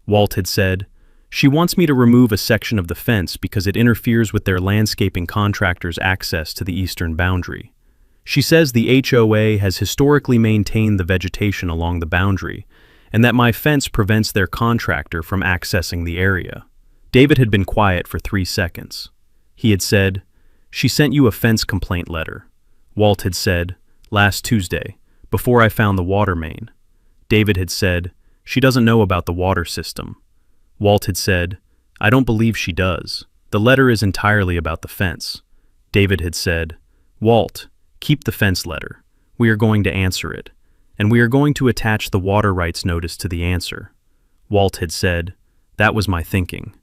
Walt had said, "She wants me to remove a section of the fence because it interferes with their landscaping contractor's access to the eastern boundary. She says the HOA has historically maintained the vegetation along the boundary, and that my fence prevents their contractor from accessing the area." David had been quiet for 3 seconds. He had said, "She sent you a fence complaint letter." Walt had said, "Last Tuesday, before I found the water main." David had said, "She doesn't know about the water system." Walt had said, "I don't believe she does. The letter is entirely about the fence." David had said, "Walt, keep the fence letter. We are going to answer it, and we are going to attach the water rights notice to the answer." Walt had said, "That was my thinking."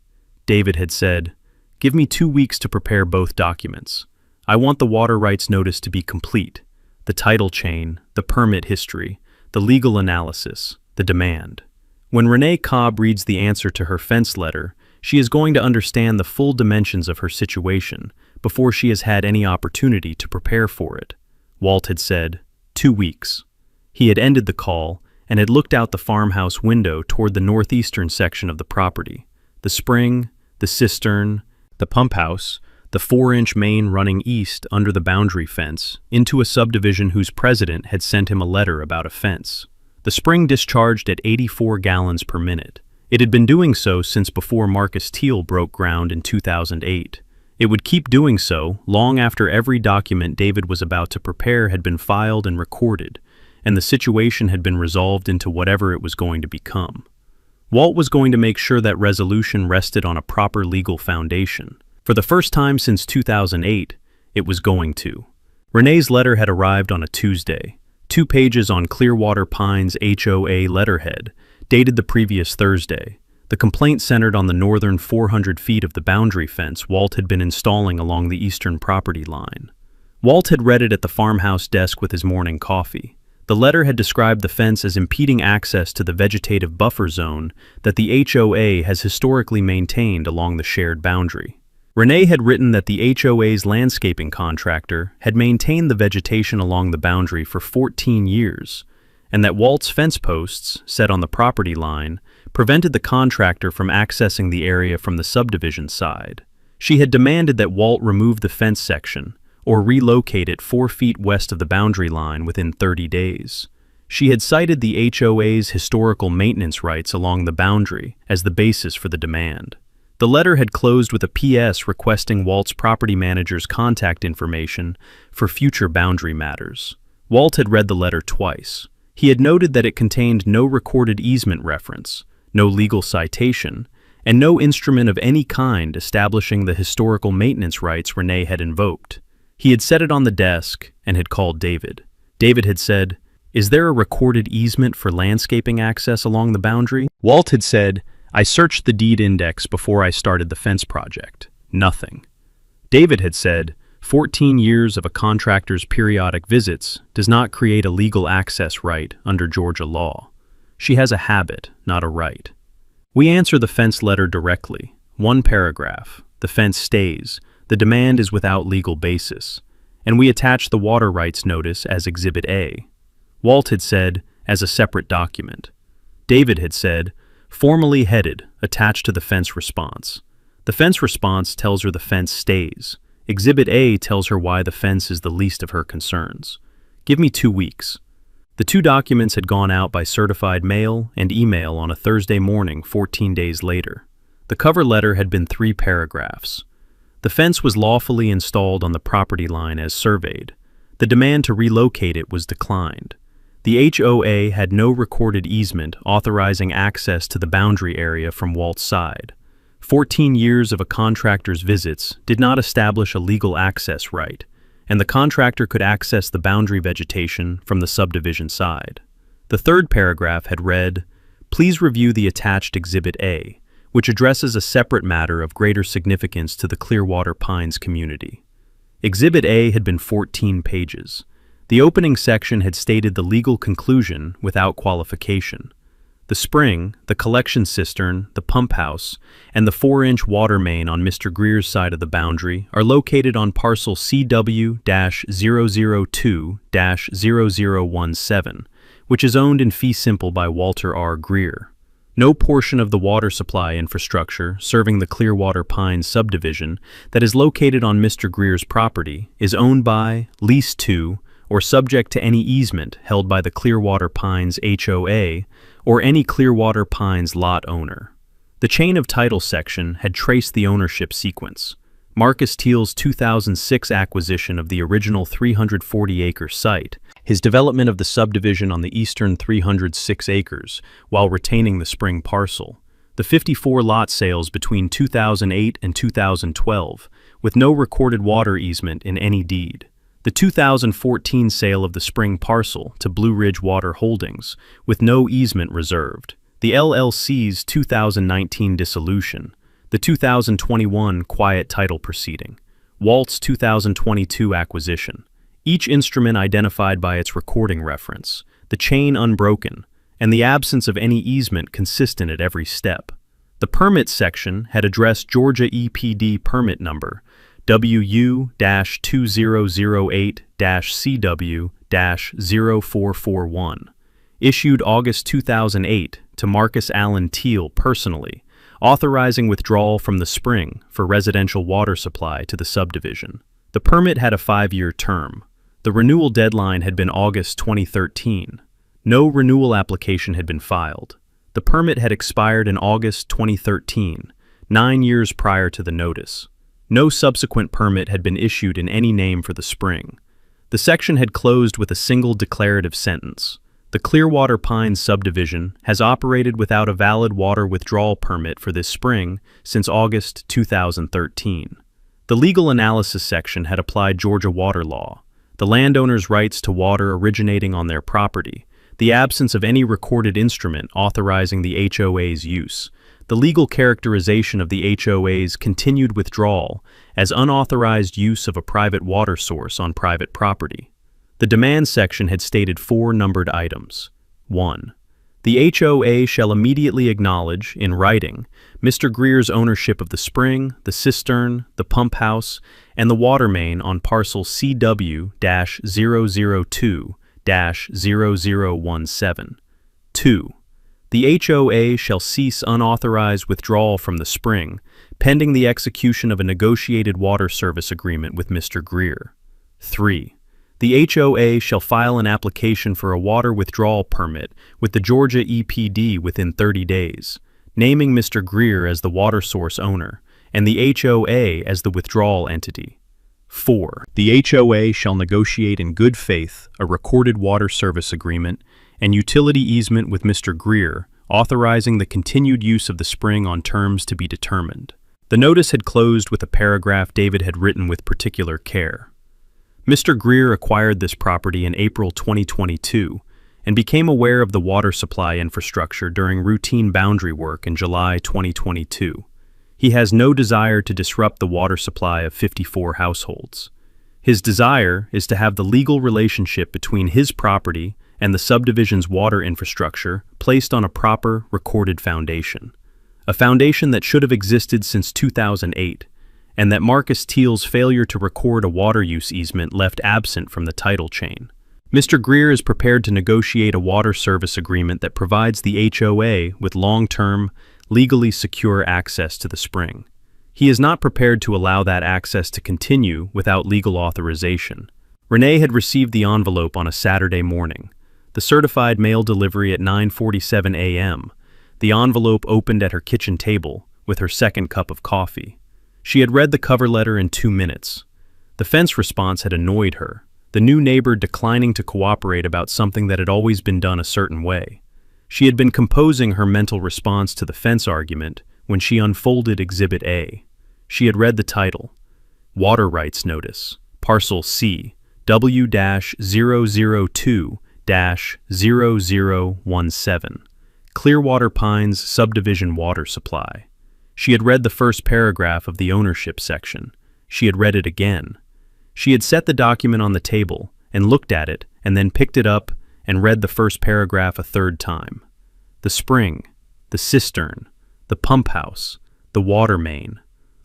David had said, "Give me 2 weeks to prepare both documents. I want the water rights notice to be complete, the title chain, the permit history, the legal analysis, the demand. When Renee Cobb reads the answer to her fence letter, she is going to understand the full dimensions of her situation before she has had any opportunity to prepare for it." Walt had said, 2 weeks. He had ended the call and had looked out the farmhouse window toward the northeastern section of the property, the spring, the cistern, the pump house, the 4-inch main running east under the boundary fence into a subdivision whose president had sent him a letter about a fence. The spring discharged at 84 gallons per minute. It had been doing so since before Marcus Teal broke ground in 2008. It would keep doing so long after every document David was about to prepare had been filed and recorded, and the situation had been resolved into whatever it was going to become. Walt was going to make sure that resolution rested on a proper legal foundation. For the first time since 2008, it was going to. Renee's letter had arrived on a Tuesday, 2 pages on Clearwater Pines HOA letterhead, dated the previous Thursday. The complaint centered on the northern 400 feet of the boundary fence Walt had been installing along the eastern property line. Walt had read it at the farmhouse desk with his morning coffee. The letter had described the fence as impeding access to the vegetative buffer zone that the HOA has historically maintained along the shared boundary. Renee had written that the HOA's landscaping contractor had maintained the vegetation along the boundary for 14 years, and that Walt's fence posts, set on the property line, prevented the contractor from accessing the area from the subdivision side. She had demanded that Walt remove the fence section, or relocate it 4 feet west of the boundary line within 30 days. She had cited the HOA's historical maintenance rights along the boundary as the basis for the demand. The letter had closed with a PS requesting Walt's property manager's contact information for future boundary matters. Walt had read the letter twice. He had noted that it contained no recorded easement reference, no legal citation, and no instrument of any kind establishing the historical maintenance rights Renee had invoked. He had set it on the desk and had called David. David had said, "Is there a recorded easement for landscaping access along the boundary?" Walt had said, "I searched the deed index before I started the fence project. Nothing." David had said, 14 years of a contractor's periodic visits does not create a legal access right under Georgia law. She has a habit, not a right. We answer the fence letter directly. 1 paragraph. The fence stays. The demand is without legal basis. And we attach the water rights notice as Exhibit A. Walt had said, as a separate document. David had said, formally headed, attached to the fence response. The fence response tells her the fence stays. Exhibit A tells her why the fence is the least of her concerns. Give me 2 weeks. The 2 documents had gone out by certified mail and email on a Thursday morning 14 days later. The cover letter had been 3 paragraphs. The fence was lawfully installed on the property line as surveyed. The demand to relocate it was declined. The HOA had no recorded easement authorizing access to the boundary area from Walt's side. 14 years of a contractor's visits did not establish a legal access right, and the contractor could access the boundary vegetation from the subdivision side. The 3rd paragraph had read, "Please review the attached Exhibit A, which addresses a separate matter of greater significance to the Clearwater Pines community." Exhibit A had been 14 pages. The opening section had stated the legal conclusion without qualification. The spring, the collection cistern, the pump house, and the 4-inch water main on Mr. Greer's side of the boundary are located on parcel CW-002-0017, which is owned in fee simple by Walter R. Greer. No portion of the water supply infrastructure serving the Clearwater Pines subdivision that is located on Mr. Greer's property is owned by, leased to, or subject to any easement held by the Clearwater Pines HOA or any Clearwater Pines lot owner. The chain of title section had traced the ownership sequence. Marcus Teal's 2006 acquisition of the original 340-acre site, his development of the subdivision on the eastern 306 acres while retaining the spring parcel, the 54 lot sales between 2008 and 2012 with no recorded water easement in any deed, the 2014 sale of the spring parcel to Blue Ridge Water Holdings with no easement reserved, the LLC's 2019 dissolution, the 2021 quiet title proceeding, Walt's 2022 acquisition, each instrument identified by its recording reference, the chain unbroken, and the absence of any easement consistent at every step. The permit section had addressed Georgia EPD permit number WU-2008-CW-0441, issued August 2008 to Marcus Allen Teal personally, authorizing withdrawal from the spring for residential water supply to the subdivision. The permit had a 5-year term. The renewal deadline had been August 2013. No renewal application had been filed. The permit had expired in August 2013, 9 years prior to the notice. No subsequent permit had been issued in any name for the spring. The section had closed with a single declarative sentence. The Clearwater Pines subdivision has operated without a valid water withdrawal permit for this spring since August 2013. The legal analysis section had applied Georgia water law, the landowner's rights to water originating on their property, the absence of any recorded instrument authorizing the HOA's use, The legal characterization of the HOA's continued withdrawal as unauthorized use of a private water source on private property. The demand section had stated 4 numbered items. 1. The HOA shall immediately acknowledge, in writing, Mr. Greer's ownership of the spring, the cistern, the pump house, and the water main on parcel CW-002-0017. 2. The HOA shall cease unauthorized withdrawal from the spring, pending the execution of a negotiated water service agreement with Mr. Greer. 3. The HOA shall file an application for a water withdrawal permit with the Georgia EPD within 30 days, naming Mr. Greer as the water source owner and the HOA as the withdrawal entity. 4. The HOA shall negotiate in good faith a recorded water service agreement and utility easement with Mr. Greer, authorizing the continued use of the spring on terms to be determined. The notice had closed with a paragraph David had written with particular care. Mr. Greer acquired this property in April 2022 and became aware of the water supply infrastructure during routine boundary work in July 2022. He has no desire to disrupt the water supply of 54 households. His desire is to have the legal relationship between his property and the subdivision's water infrastructure placed on a proper, recorded foundation. A foundation that should have existed since 2008, and that Marcus Teal's failure to record a water use easement left absent from the title chain. Mr. Greer is prepared to negotiate a water service agreement that provides the HOA with long-term, legally secure access to the spring. He is not prepared to allow that access to continue without legal authorization. Renee had received the envelope on a Saturday morning. The certified mail delivery at 9:47 a.m. The envelope opened at her kitchen table with her second cup of coffee. She had read the cover letter in 2 minutes. The fence response had annoyed her, the new neighbor declining to cooperate about something that had always been done a certain way. She had been composing her mental response to the fence argument when she unfolded Exhibit A. She had read the title, Water Rights Notice, Parcel C, W-002-0017, Clearwater Pines Subdivision Water Supply. She had read the first paragraph of the ownership section. She had read it again. She had set the document on the table and looked at it and then picked it up and read the first paragraph a third time. The spring, the cistern, the pump house, the water main,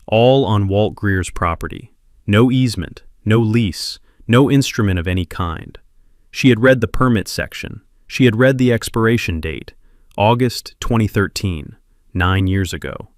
all on Walt Greer's property. No easement, no lease, no instrument of any kind. She had read the permit section. She had read the expiration date, August 2013, 9 years ago.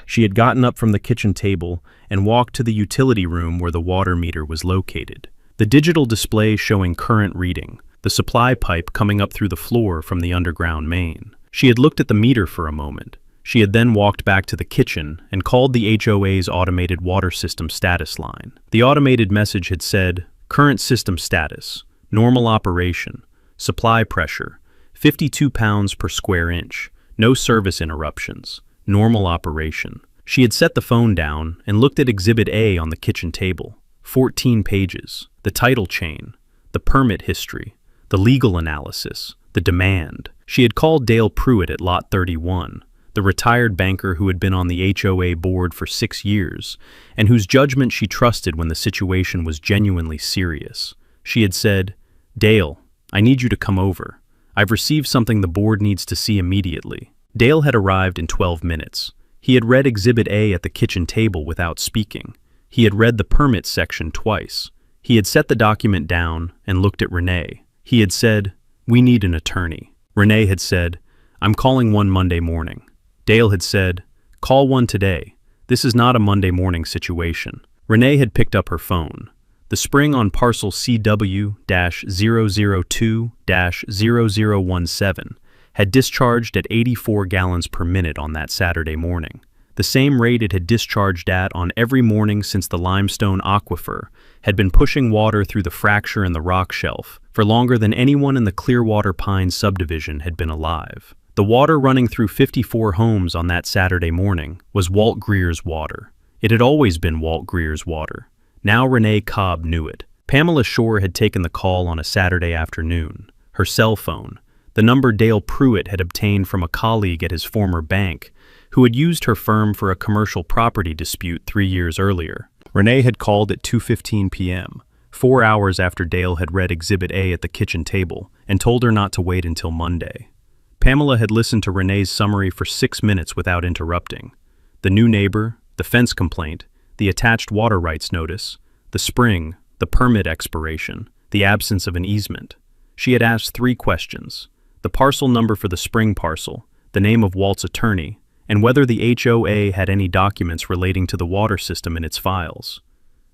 She had gotten up from the kitchen table and walked to the utility room where the water meter was located. The digital display showing current reading, the supply pipe coming up through the floor from the underground main. She had looked at the meter for a moment. She had then walked back to the kitchen and called the HOA's automated water system status line. The automated message had said, current system status, normal operation, supply pressure, 52 pounds per square inch, no service interruptions. Normal operation. She had set the phone down and looked at Exhibit A on the kitchen table. 14 pages. The title chain, the permit history, the legal analysis, the demand. She had called Dale Pruitt at Lot 31, the retired banker who had been on the HOA board for 6 years, and whose judgment she trusted when the situation was genuinely serious. She had said, Dale, I need you to come over. I've received something the board needs to see immediately. Dale had arrived in 12 minutes. He had read Exhibit A at the kitchen table without speaking. He had read the permit section twice. He had set the document down and looked at Renee. He had said, we need an attorney. Renee had said, I'm calling one Monday morning. Dale had said, call one today. This is not a Monday morning situation. Renee had picked up her phone. The spring on parcel CW-002-0017 had discharged at 84 gallons per minute on that Saturday morning, the same rate it had discharged at on every morning since the limestone aquifer had been pushing water through the fracture in the rock shelf for longer than anyone in the Clearwater Pines subdivision had been alive. The water running through 54 homes on that Saturday morning was Walt Greer's water. It had always been Walt Greer's water. Now Renee Cobb knew it. Pamela Shore had taken the call on a Saturday afternoon. Her cell phone, the number Dale Pruitt had obtained from a colleague at his former bank, who had used her firm for a commercial property dispute 3 years earlier. Renee had called at 2:15 p.m., 4 hours after Dale had read Exhibit A at the kitchen table, and told her not to wait until Monday. Pamela had listened to Renee's summary for 6 minutes without interrupting. The new neighbor, the fence complaint, the attached water rights notice, the spring, the permit expiration, the absence of an easement. She had asked 3 questions: the parcel number for the spring parcel, the name of Walt's attorney, and whether the HOA had any documents relating to the water system in its files.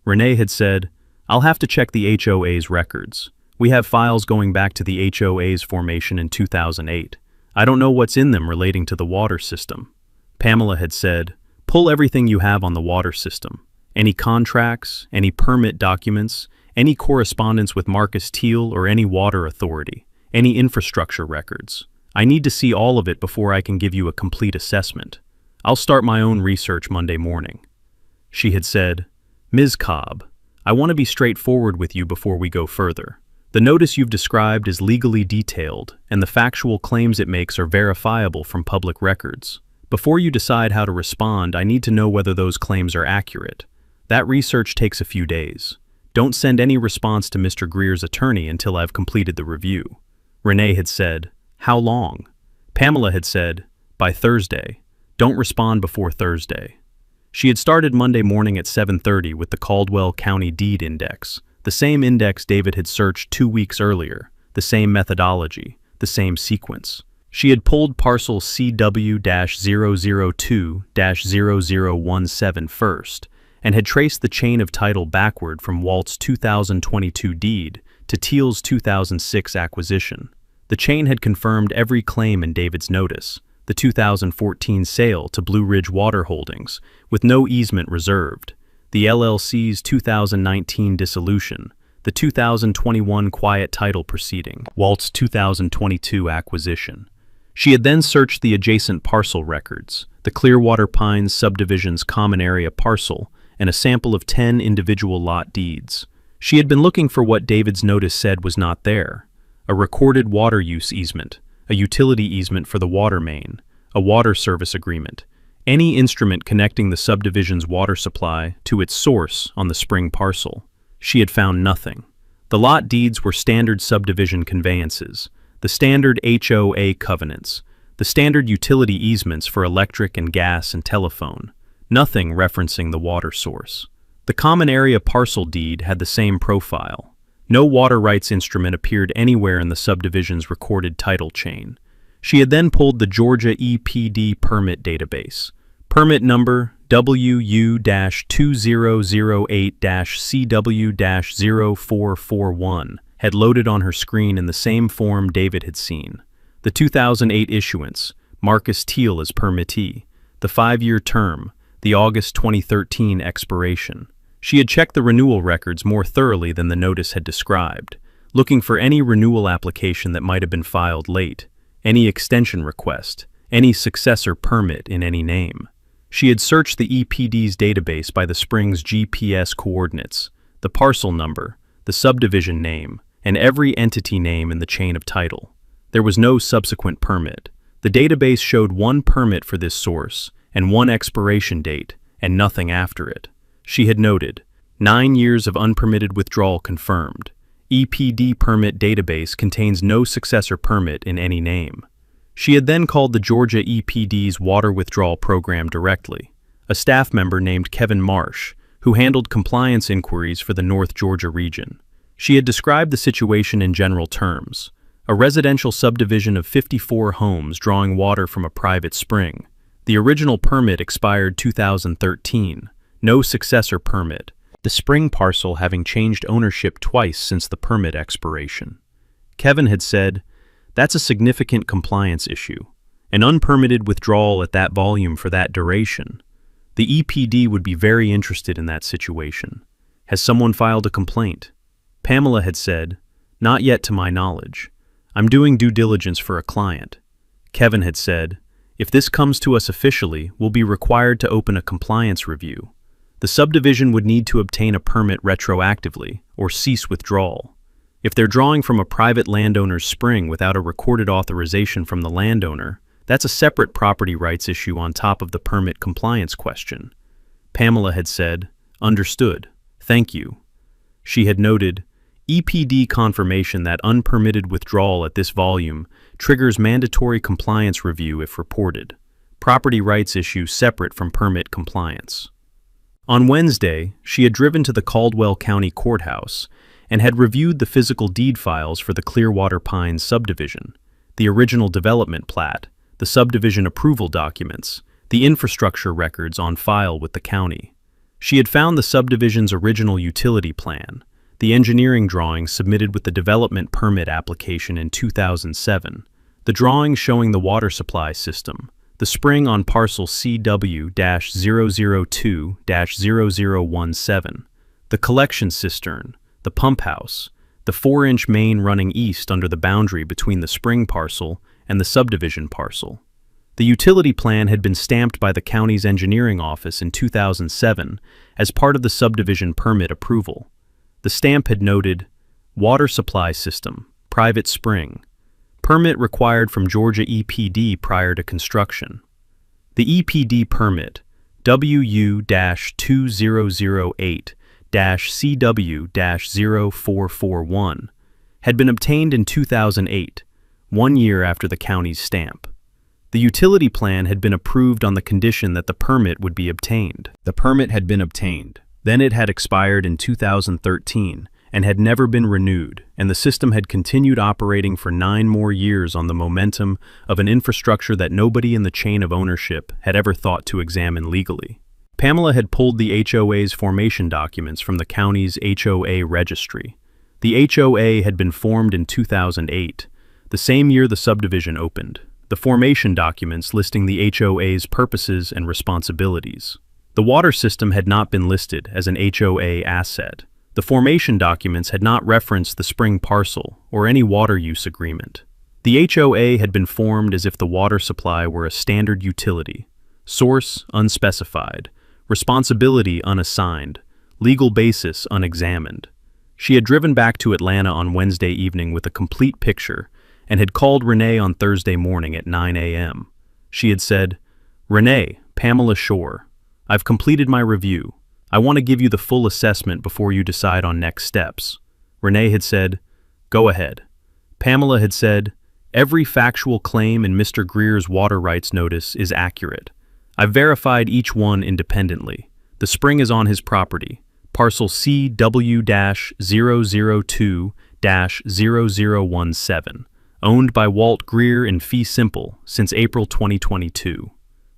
Renee had said, "I'll have to check the HOA's records. We have files going back to the HOA's formation in 2008. I don't know what's in them relating to the water system." Pamela had said, "Pull everything you have on the water system. Any contracts, any permit documents, any correspondence with Marcus Teal or any water authority, any infrastructure records. I need to see all of it before I can give you a complete assessment. I'll start my own research Monday morning." She had said, "Ms. Cobb, I want to be straightforward with you before we go further. The notice you've described is legally detailed, and the factual claims it makes are verifiable from public records. Before you decide how to respond, I need to know whether those claims are accurate. That research takes a few days. Don't send any response to Mr. Greer's attorney until I've completed the review." Renee had said, "How long?" Pamela had said, "By Thursday. Don't respond before Thursday." She had started Monday morning at 7:30 with the Caldwell County Deed Index, the same index David had searched 2 weeks earlier, the same methodology, the same sequence. She had pulled parcel CW-002-0017 first, and had traced the chain of title backward from Walt's 2022 deed to Teal's 2006 acquisition. The chain had confirmed every claim in David's notice: the 2014 sale to Blue Ridge Water Holdings, with no easement reserved; the LLC's 2019 dissolution; the 2021 quiet title proceeding; Walt's 2022 acquisition. She had then searched the adjacent parcel records, the Clearwater Pines subdivision's common area parcel, and a sample of 10 individual lot deeds. She had been looking for what David's notice said was not there: a recorded water use easement, a utility easement for the water main, a water service agreement, any instrument connecting the subdivision's water supply to its source on the spring parcel. She had found nothing. The lot deeds were standard subdivision conveyances, the standard HOA covenants, the standard utility easements for electric and gas and telephone, nothing referencing the water source. The common area parcel deed had the same profile. No water rights instrument appeared anywhere in the subdivision's recorded title chain. She had then pulled the Georgia EPD permit database. Permit number WU-2008-CW-0441 had loaded on her screen in the same form David had seen. The 2008 issuance, Marcus Teal as permittee, the 5-year term, the August 2013 expiration. She had checked the renewal records more thoroughly than the notice had described, looking for any renewal application that might have been filed late, any extension request, any successor permit in any name. She had searched the EPD's database by the spring's GPS coordinates, the parcel number, the subdivision name, and every entity name in the chain of title. There was no subsequent permit. The database showed 1 permit for this source and 1 expiration date, and nothing after it. She had noted, 9 years of unpermitted withdrawal confirmed. EPD permit database contains no successor permit in any name. She had then called the Georgia EPD's water withdrawal program directly, a staff member named Kevin Marsh, who handled compliance inquiries for the North Georgia region. She had described the situation in general terms: a residential subdivision of 54 homes drawing water from a private spring. The original permit expired 2013. No successor permit, the spring parcel having changed ownership twice since the permit expiration. Kevin had said, "That's a significant compliance issue. An unpermitted withdrawal at that volume for that duration. The EPD would be very interested in that situation. Has someone filed a complaint?" Pamela had said, "Not yet to my knowledge. I'm doing due diligence for a client." Kevin had said, "If this comes to us officially, we'll be required to open a compliance review. The subdivision would need to obtain a permit retroactively or cease withdrawal. If they're drawing from a private landowner's spring without a recorded authorization from the landowner, That's a separate property rights issue on top of the permit compliance question. Pamela had said, "Understood. Thank you." She had noted, EPD confirmation that unpermitted withdrawal at this volume triggers mandatory compliance review if reported. Property rights issue separate from permit compliance. On Wednesday, she had driven to the Caldwell County Courthouse and had reviewed the physical deed files for the Clearwater Pines subdivision, the original development plat, the subdivision approval documents, the infrastructure records on file with the county. She had found the subdivision's original utility plan, the engineering drawings submitted with the development permit application in 2007, the drawings showing the water supply system, the spring on parcel CW-002-0017, the collection cistern, the pump house, the 4-inch main running east under the boundary between the spring parcel and the subdivision parcel. The utility plan had been stamped by the county's engineering office in 2007 as part of the subdivision permit approval. The stamp had noted, water supply system, private spring, permit required from Georgia EPD prior to construction. The EPD permit, WU-2008-CW-0441, had been obtained in 2008, 1 year after the county's stamp. The utility plan had been approved on the condition that the permit would be obtained. The permit had been obtained. Then it had expired in 2013 and had never been renewed, and the system had continued operating for 9 more years on the momentum of an infrastructure that nobody in the chain of ownership had ever thought to examine legally. Pamela had pulled the HOA's formation documents from the county's HOA registry. The HOA had been formed in 2008, the same year the subdivision opened. The formation documents listing the HOA's purposes and responsibilities. The water system had not been listed as an HOA asset. The formation documents had not referenced the spring parcel or any water use agreement. The HOA had been formed as if the water supply were a standard utility. Source unspecified, responsibility unassigned, legal basis unexamined. She had driven back to Atlanta on Wednesday evening with a complete picture and had called Renee on Thursday morning at 9 a.m. She had said, "Renee, Pamela Shore, I've completed my review. I want to give you the full assessment before you decide on next steps." Renee had said, "Go ahead." Pamela had said, "Every factual claim in Mr. Greer's water rights notice is accurate. I've verified each one independently. The spring is on his property, parcel CW-002-0017, owned by Walt Greer in fee simple since April 2022.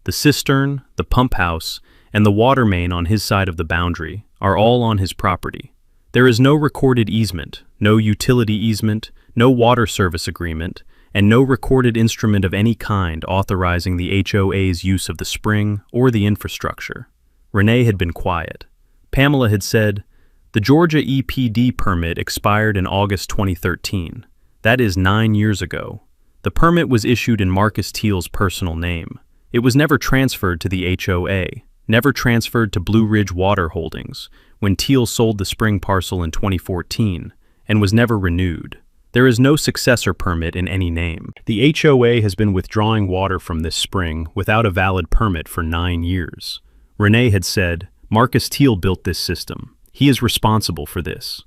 The cistern, the pump house, and the water main on his side of the boundary are all on his property. There is no recorded easement, no utility easement, no water service agreement, and no recorded instrument of any kind authorizing the HOA's use of the spring or the infrastructure." Renee had been quiet. Pamela had said, "The Georgia EPD permit expired in August 2013. That is 9 years ago. The permit was issued in Marcus Teal's personal name. It was never transferred to the HOA, never transferred to Blue Ridge Water Holdings when Teal sold the spring parcel in 2014, and was never renewed. There is no successor permit in any name. The HOA has been withdrawing water from this spring without a valid permit for 9 years. Renee had said, "Marcus Teal built this system. He is responsible for this."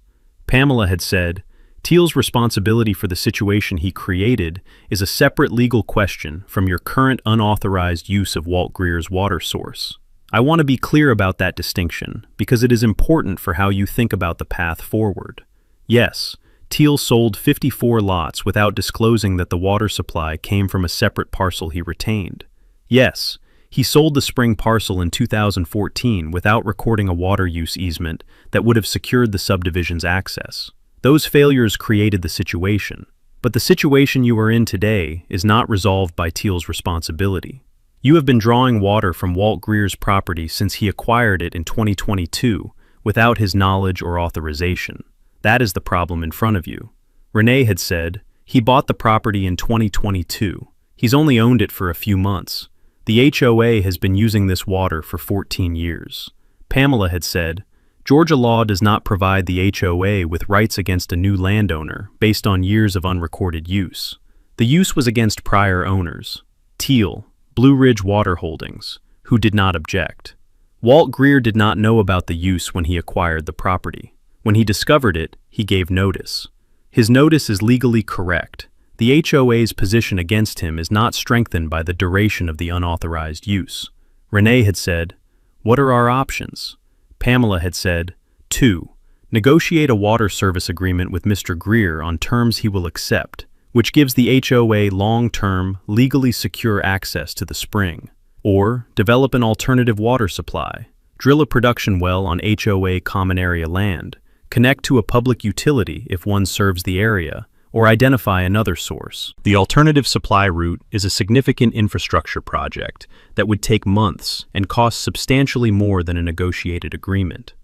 Pamela had said, "Teal's responsibility for the situation he created is a separate legal question from your current unauthorized use of Walt Greer's water source." I want to be clear about that distinction because it is important for how you think about the path forward. Yes, Teal sold 54 lots without disclosing that the water supply came from a separate parcel he retained. Yes, he sold the spring parcel in 2014 without recording a water use easement that would have secured the subdivision's access. Those failures created the situation, but the situation you are in today is not resolved by Teal's responsibility. You have been drawing water from Walt Greer's property since he acquired it in 2022 without his knowledge or authorization. That is the problem in front of you. Renee had said, he bought the property in 2022. He's only owned it for a few months. The HOA has been using this water for 14 years. Pamela had said, Georgia law does not provide the HOA with rights against a new landowner based on years of unrecorded use. The use was against prior owners. Teal, Blue Ridge Water Holdings, who did not object. Walt Greer did not know about the use when he acquired the property. When he discovered it, he gave notice. His notice is legally correct. The HOA's position against him is not strengthened by the duration of the unauthorized use. Renee had said, "What are our options?" Pamela had said, 2. Negotiate a water service agreement with Mr. Greer on terms he will accept, which gives the HOA long-term, legally secure access to the spring. Or, develop an alternative water supply, drill a production well on HOA common area land, connect to a public utility if one serves the area, or identify another source. The alternative supply route is a significant infrastructure project that would take months and cost substantially more than a negotiated agreement.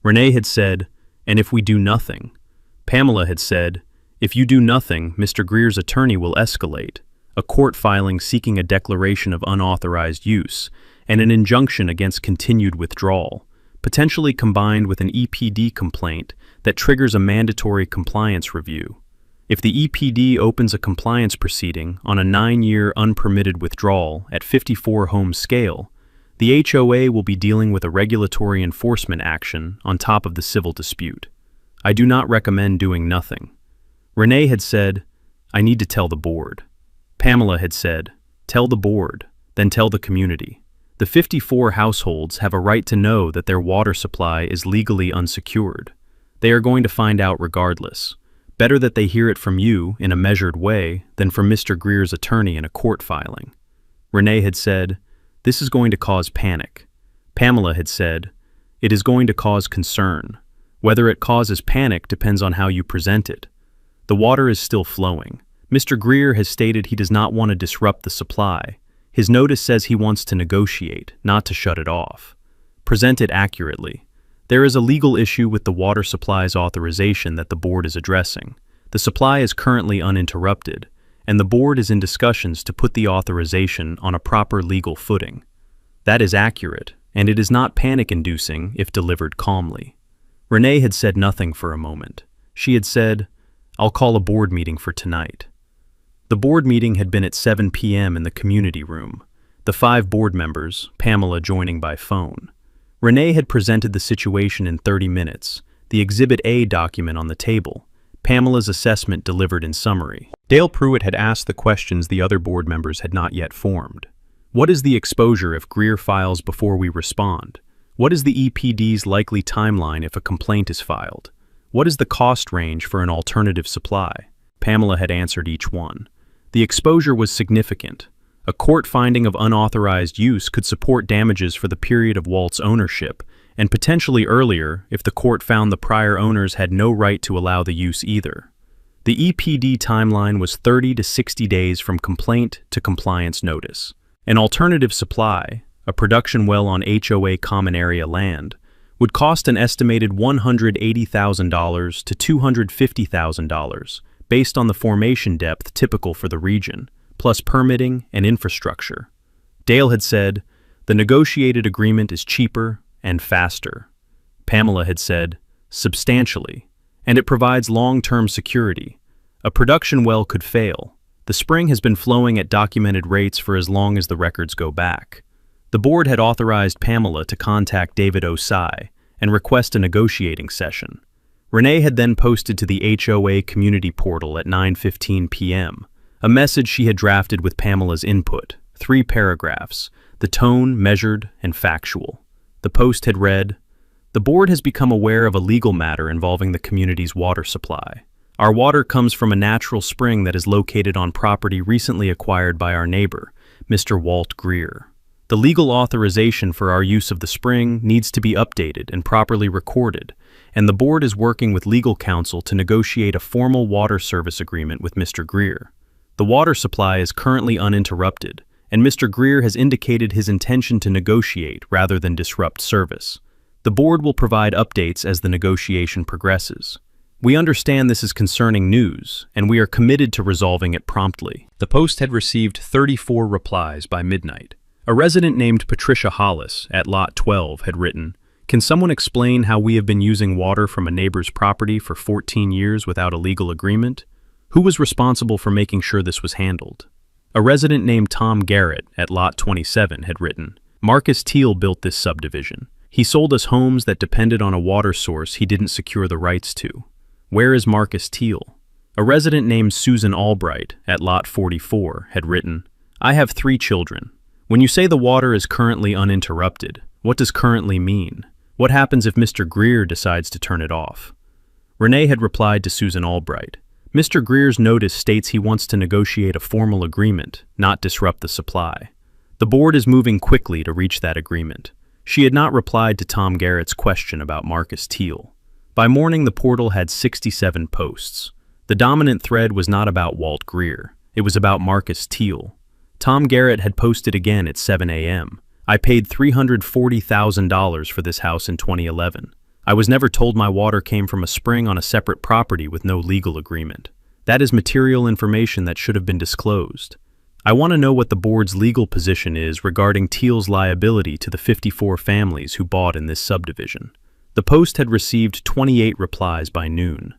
Renee had said, "And if we do nothing?" Pamela had said, "If you do nothing, Mr. Greer's attorney will escalate, a court filing seeking a declaration of unauthorized use and an injunction against continued withdrawal, potentially combined with an EPD complaint that triggers a mandatory compliance review. If the EPD opens a compliance proceeding on a 9-year unpermitted withdrawal at 54-home scale, the HOA will be dealing with a regulatory enforcement action on top of the civil dispute. I do not recommend doing nothing." Renee had said, "I need to tell the board." Pamela had said, "Tell the board, then tell the community. The 54 households have a right to know that their water supply is legally unsecured. They are going to find out regardless. Better that they hear it from you in a measured way than from Mr. Greer's attorney in a court filing." Renee had said, "This is going to cause panic." Pamela had said, "It is going to cause concern. Whether it causes panic depends on how you present it. The water is still flowing. Mr. Greer has stated he does not want to disrupt the supply. His notice says he wants to negotiate, not to shut it off. Present it accurately. There is a legal issue with the water supply's authorization that the board is addressing. The supply is currently uninterrupted, and the board is in discussions to put the authorization on a proper legal footing. That is accurate, and it is not panic-inducing if delivered calmly." Renee had said nothing for a moment. She had said, "I'll call a board meeting for tonight." The board meeting had been at 7 p.m. in the community room, the 5 board members, Pamela joining by phone. Renee had presented the situation in 30 minutes, the Exhibit A document on the table, Pamela's assessment delivered in summary. Dale Pruitt had asked the questions the other board members had not yet formed. What is the exposure if Greer files before we respond? What is the EPD's likely timeline if a complaint is filed? What is the cost range for an alternative supply? Pamela had answered each one. The exposure was significant. A court finding of unauthorized use could support damages for the period of Walt's ownership, and potentially earlier if the court found the prior owners had no right to allow the use either. The EPD timeline was 30 to 60 days from complaint to compliance notice. An alternative supply, a production well on HOA common area land, would cost an estimated $180,000 to $250,000 based on the formation depth typical for the region, plus permitting and infrastructure. Dale had said, "The negotiated agreement is cheaper and faster." Pamela had said, "Substantially, and it provides long-term security. A production well could fail. The spring has been flowing at documented rates for as long as the records go back." The board had authorized Pamela to contact David Osai and request a negotiating session. Renee had then posted to the HOA community portal at 9:15 p.m. a message she had drafted with Pamela's input, 3 paragraphs, the tone measured and factual. The post had read, "The board has become aware of a legal matter involving the community's water supply. Our water comes from a natural spring that is located on property recently acquired by our neighbor, Mr. Walt Greer. The legal authorization for our use of the spring needs to be updated and properly recorded, and the board is working with legal counsel to negotiate a formal water service agreement with Mr. Greer. The water supply is currently uninterrupted, and Mr. Greer has indicated his intention to negotiate rather than disrupt service. The board will provide updates as the negotiation progresses. We understand this is concerning news, and we are committed to resolving it promptly." The post had received 34 replies by midnight. A resident named Patricia Hollis at Lot 12 had written, "Can someone explain how we have been using water from a neighbor's property for 14 years without a legal agreement? Who was responsible for making sure this was handled?" A resident named Tom Garrett at Lot 27 had written, "Marcus Teal built this subdivision. He sold us homes that depended on a water source he didn't secure the rights to. Where is Marcus Teal?" A resident named Susan Albright at Lot 44 had written, "I have 3 children. When you say the water is currently uninterrupted, what does currently mean? What happens if Mr. Greer decides to turn it off?" Renee had replied to Susan Albright, "Mr. Greer's notice states he wants to negotiate a formal agreement, not disrupt the supply. The board is moving quickly to reach that agreement." She had not replied to Tom Garrett's question about Marcus Teal. By morning, the portal had 67 posts. The dominant thread was not about Walt Greer. It was about Marcus Teal. Tom Garrett had posted again at 7 a.m. "I paid $340,000 for this house in 2011. I was never told my water came from a spring on a separate property with no legal agreement. That is material information that should have been disclosed. I want to know what the board's legal position is regarding Teal's liability to the 54 families who bought in this subdivision." The post had received 28 replies by noon.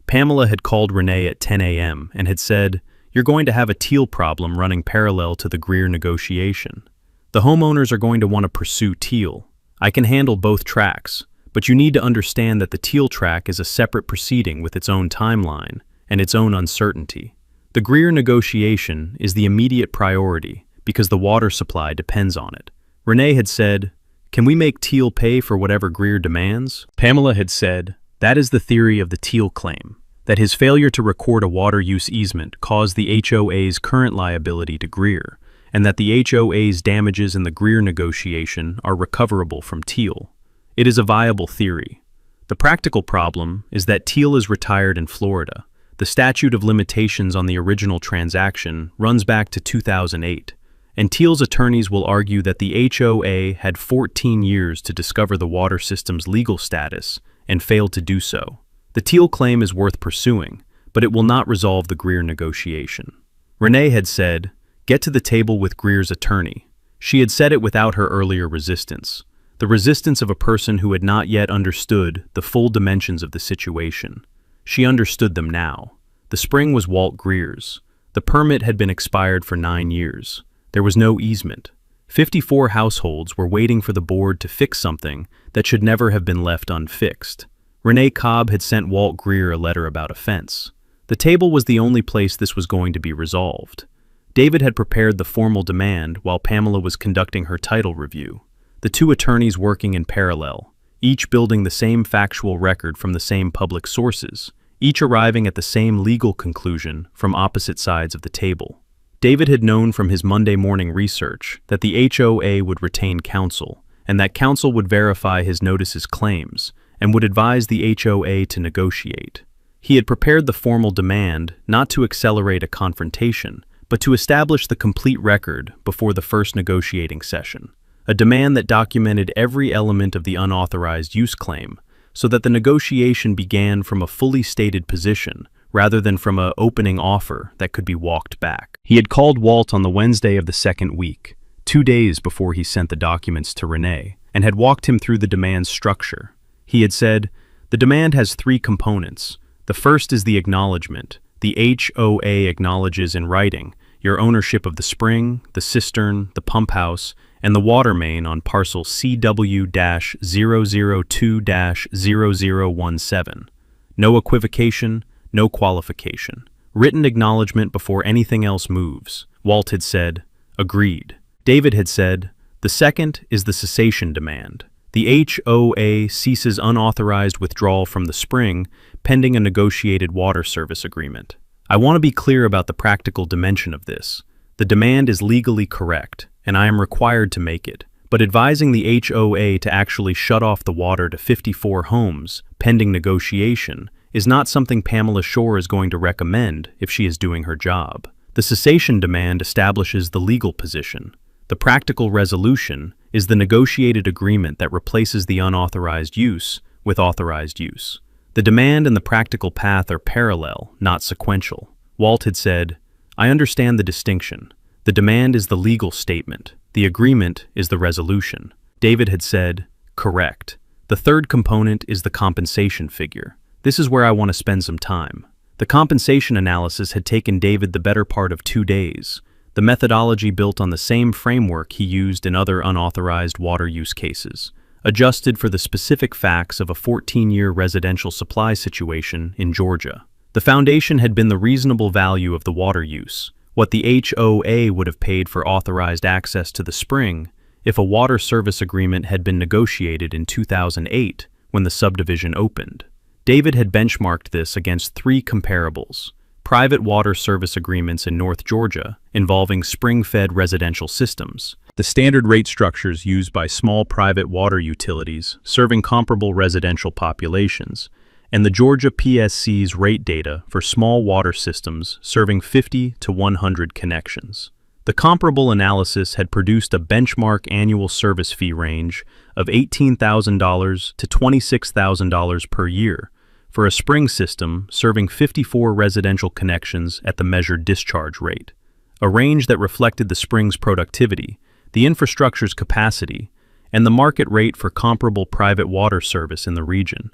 Pamela had called Renee at 10 a.m. and had said, "You're going to have a Teal problem running parallel to the Greer negotiation. The homeowners are going to want to pursue Teal. I can handle both tracks, but you need to understand that the Teal track is a separate proceeding with its own timeline and its own uncertainty. The Greer negotiation is the immediate priority because the water supply depends on it." Renee had said, "Can we make Teal pay for whatever Greer demands?" Pamela had said, "That is the theory of the Teal claim, that his failure to record a water use easement caused the HOA's current liability to Greer, and that the HOA's damages in the Greer negotiation are recoverable from Teal. It is a viable theory. The practical problem is that Teal is retired in Florida. The statute of limitations on the original transaction runs back to 2008, and Teal's attorneys will argue that the HOA had 14 years to discover the water system's legal status and failed to do so. The Teal claim is worth pursuing, but it will not resolve the Greer negotiation." Renee had said, "Get to the table with Greer's attorney." She had said it without her earlier resistance, the resistance of a person who had not yet understood the full dimensions of the situation. She understood them now. The spring was Walt Greer's. The permit had been expired for 9 years. There was no easement. 54 households were waiting for the board to fix something that should never have been left unfixed. Renee Cobb had sent Walt Greer a letter about a fence. The table was the only place this was going to be resolved. David had prepared the formal demand while Pamela was conducting her title review. The 2 attorneys working in parallel, each building the same factual record from the same public sources, each arriving at the same legal conclusion from opposite sides of the table. David had known from his Monday morning research that the HOA would retain counsel, and that counsel would verify his notice's claims, and would advise the HOA to negotiate. He had prepared the formal demand not to accelerate a confrontation, but to establish the complete record before the first negotiating session. A demand that documented every element of the unauthorized use claim, so that the negotiation began from a fully stated position, rather than from an opening offer that could be walked back. He had called Walt on the Wednesday of the second week, 2 days before he sent the documents to Renee, and had walked him through the demand's structure. He had said, "The demand has 3 components. The first is the acknowledgement. The HOA acknowledges in writing your ownership of the spring, the cistern, the pump house, and the water main on parcel CW-002-0017. No equivocation, no qualification. Written acknowledgement before anything else moves." Walt had said, "Agreed." David had said, "The second is the cessation demand. The HOA ceases unauthorized withdrawal from the spring pending a negotiated water service agreement." I want to be clear about the practical dimension of this. The demand is legally correct, and I am required to make it, but advising the HOA to actually shut off the water to 54 homes pending negotiation is not something Pamela Shore is going to recommend if she is doing her job. The cessation demand establishes the legal position. The practical resolution is the negotiated agreement that replaces the unauthorized use with authorized use. The demand and the practical path are parallel, not sequential. Walt had said, "I understand the distinction. The demand is the legal statement. The agreement is the resolution." David had said, "Correct. The third component is the compensation figure. This is where I want to spend some time." The compensation analysis had taken David the better part of 2 days. the methodology built on the same framework he used in other unauthorized water use cases, adjusted for the specific facts of a 14-year residential supply situation in Georgia. The foundation had been the reasonable value of the water use, what the HOA would have paid for authorized access to the spring if a water service agreement had been negotiated in 2008 when the subdivision opened. David had benchmarked this against three comparables: private water service agreements in North Georgia involving spring-fed residential systems, the standard rate structures used by small private water utilities serving comparable residential populations, and the Georgia PSC's rate data for small water systems serving 50 to 100 connections. The comparable analysis had produced a benchmark annual service fee range of $18,000 to $26,000 per year for a spring system serving 54 residential connections at the measured discharge rate, a range that reflected the spring's productivity, the infrastructure's capacity, and the market rate for comparable private water service in the region.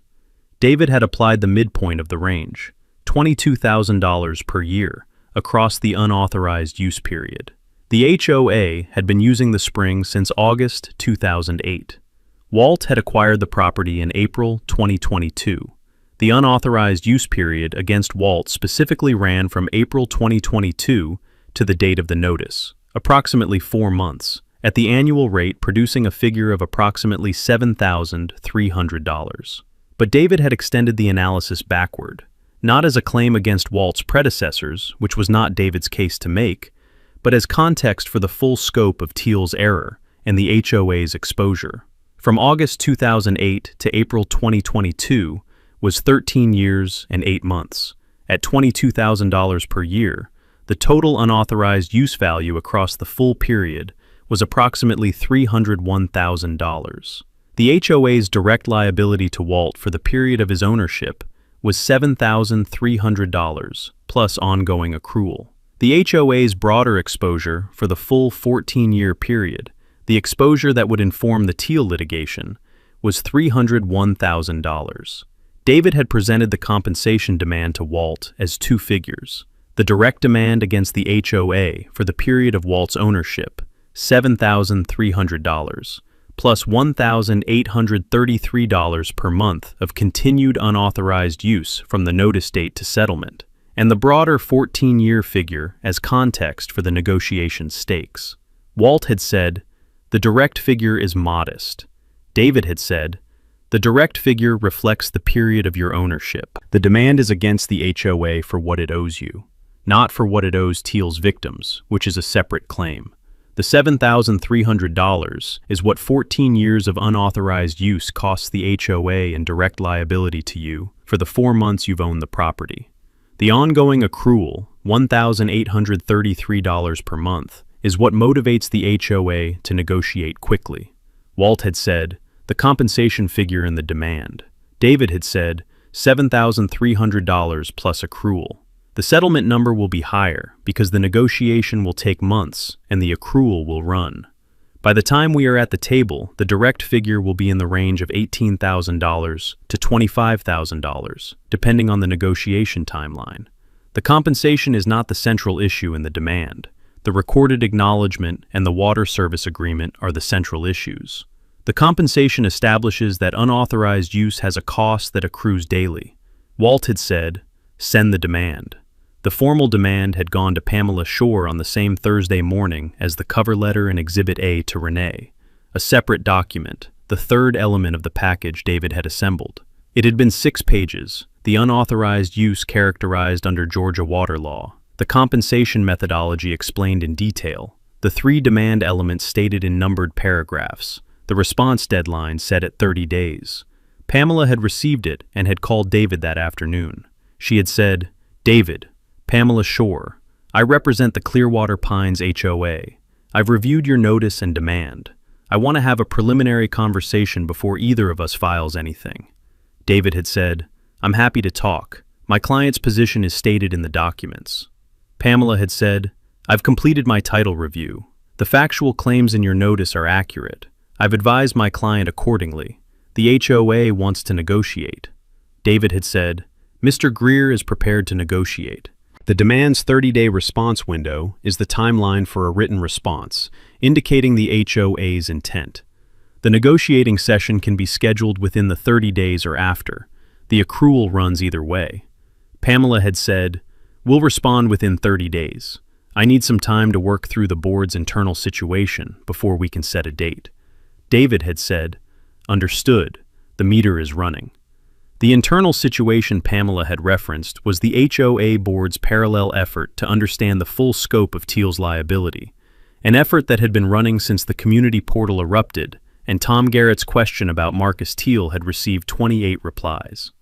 David had applied the midpoint of the range, $22,000 per year, across the unauthorized use period. The HOA had been using the spring since August 2008. Walt had acquired the property in April 2022. The unauthorized use period against Walt specifically ran from April 2022 to the date of the notice, approximately 4 months, at the annual rate producing a figure of approximately $7,300. But David had extended the analysis backward, not as a claim against Walt's predecessors, which was not David's case to make, but as context for the full scope of Teal's error and the HOA's exposure. From August 2008 to April 2022, was 13 years and 8 months. At $22,000 per year, the total unauthorized use value across the full period was approximately $301,000. The HOA's direct liability to Walt for the period of his ownership was $7,300 plus ongoing accrual. The HOA's broader exposure for the full 14-year period, the exposure that would inform the Teal litigation, was $301,000. David had presented the compensation demand to Walt as two figures: the direct demand against the HOA for the period of Walt's ownership, $7,300, plus $1,833 per month of continued unauthorized use from the notice date to settlement, and the broader 14-year figure as context for the negotiation stakes. Walt had said, "The direct figure is modest." David had said, "The direct figure reflects the period of your ownership. The demand is against the HOA for what it owes you, not for what it owes Teal's victims, which is a separate claim. The $7,300 is what 14 years of unauthorized use costs the HOA in direct liability to you for the 4 months you've owned the property. The ongoing accrual, $1,833 per month, is what motivates the HOA to negotiate quickly." Walt had said, "The compensation figure in the demand." David had said, $7,300 plus accrual. The settlement number will be higher because the negotiation will take months and the accrual will run. By the time we are at the table, the direct figure will be in the range of $18,000 to $25,000, depending on the negotiation timeline. The compensation is not the central issue in the demand. The recorded acknowledgement and the water service agreement are the central issues. The compensation establishes that unauthorized use has a cost that accrues daily. Walt had said, "Send the demand." The formal demand had gone to Pamela Shore on the same Thursday morning as the cover letter and Exhibit A to Renee, a separate document, the third element of the package David had assembled. It had been 6 pages, the unauthorized use characterized under Georgia water law, the compensation methodology explained in detail, the 3 demand elements stated in numbered paragraphs, the response deadline set at 30 days. Pamela had received it and had called David that afternoon. She had said, "David, Pamela Shore, I represent the Clearwater Pines HOA. I've reviewed your notice and demand. I want to have a preliminary conversation before either of us files anything." David had said, "I'm happy to talk. My client's position is stated in the documents." Pamela had said, "I've completed my title review. The factual claims in your notice are accurate. I've advised my client accordingly. The HOA wants to negotiate." David had said, "Mr. Greer is prepared to negotiate." The demand's 30-day response window is the timeline for a written response, indicating the HOA's intent. The negotiating session can be scheduled within the 30 days or after. The accrual runs either way. Pamela had said, "We'll respond within 30 days. I need some time to work through the board's internal situation before we can set a date." David had said, "Understood, the meter is running." The internal situation Pamela had referenced was the HOA board's parallel effort to understand the full scope of Teal's liability, an effort that had been running since the community portal erupted, and Tom Garrett's question about Marcus Teal had received 28 replies.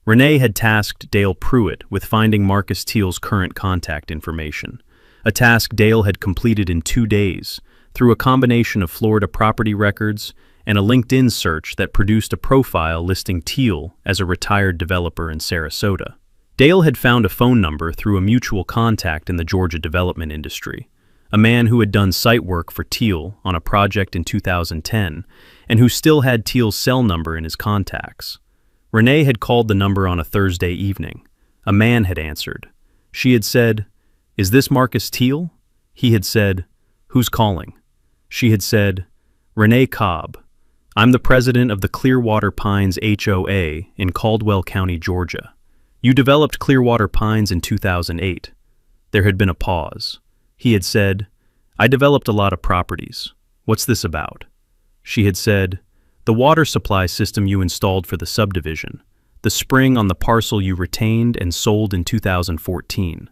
Renee had tasked Dale Pruitt with finding Marcus Teal's current contact information, a task Dale had completed in 2 days through a combination of Florida property records and a LinkedIn search that produced a profile listing Teal as a retired developer in Sarasota. Dale had found a phone number through a mutual contact in the Georgia development industry, a man who had done site work for Teal on a project in 2010 and who still had Teal's cell number in his contacts. Renee had called the number on a Thursday evening. A man had answered. She had said, "Is this Marcus Teal?" He had said, "Who's calling?" She had said, "Renee Cobb. I'm the president of the Clearwater Pines HOA in Caldwell County, Georgia. You developed Clearwater Pines in 2008. There had been a pause. He had said, "I developed a lot of properties. What's this about?" She had said, "The water supply system you installed for the subdivision, the spring on the parcel you retained and sold in 2014.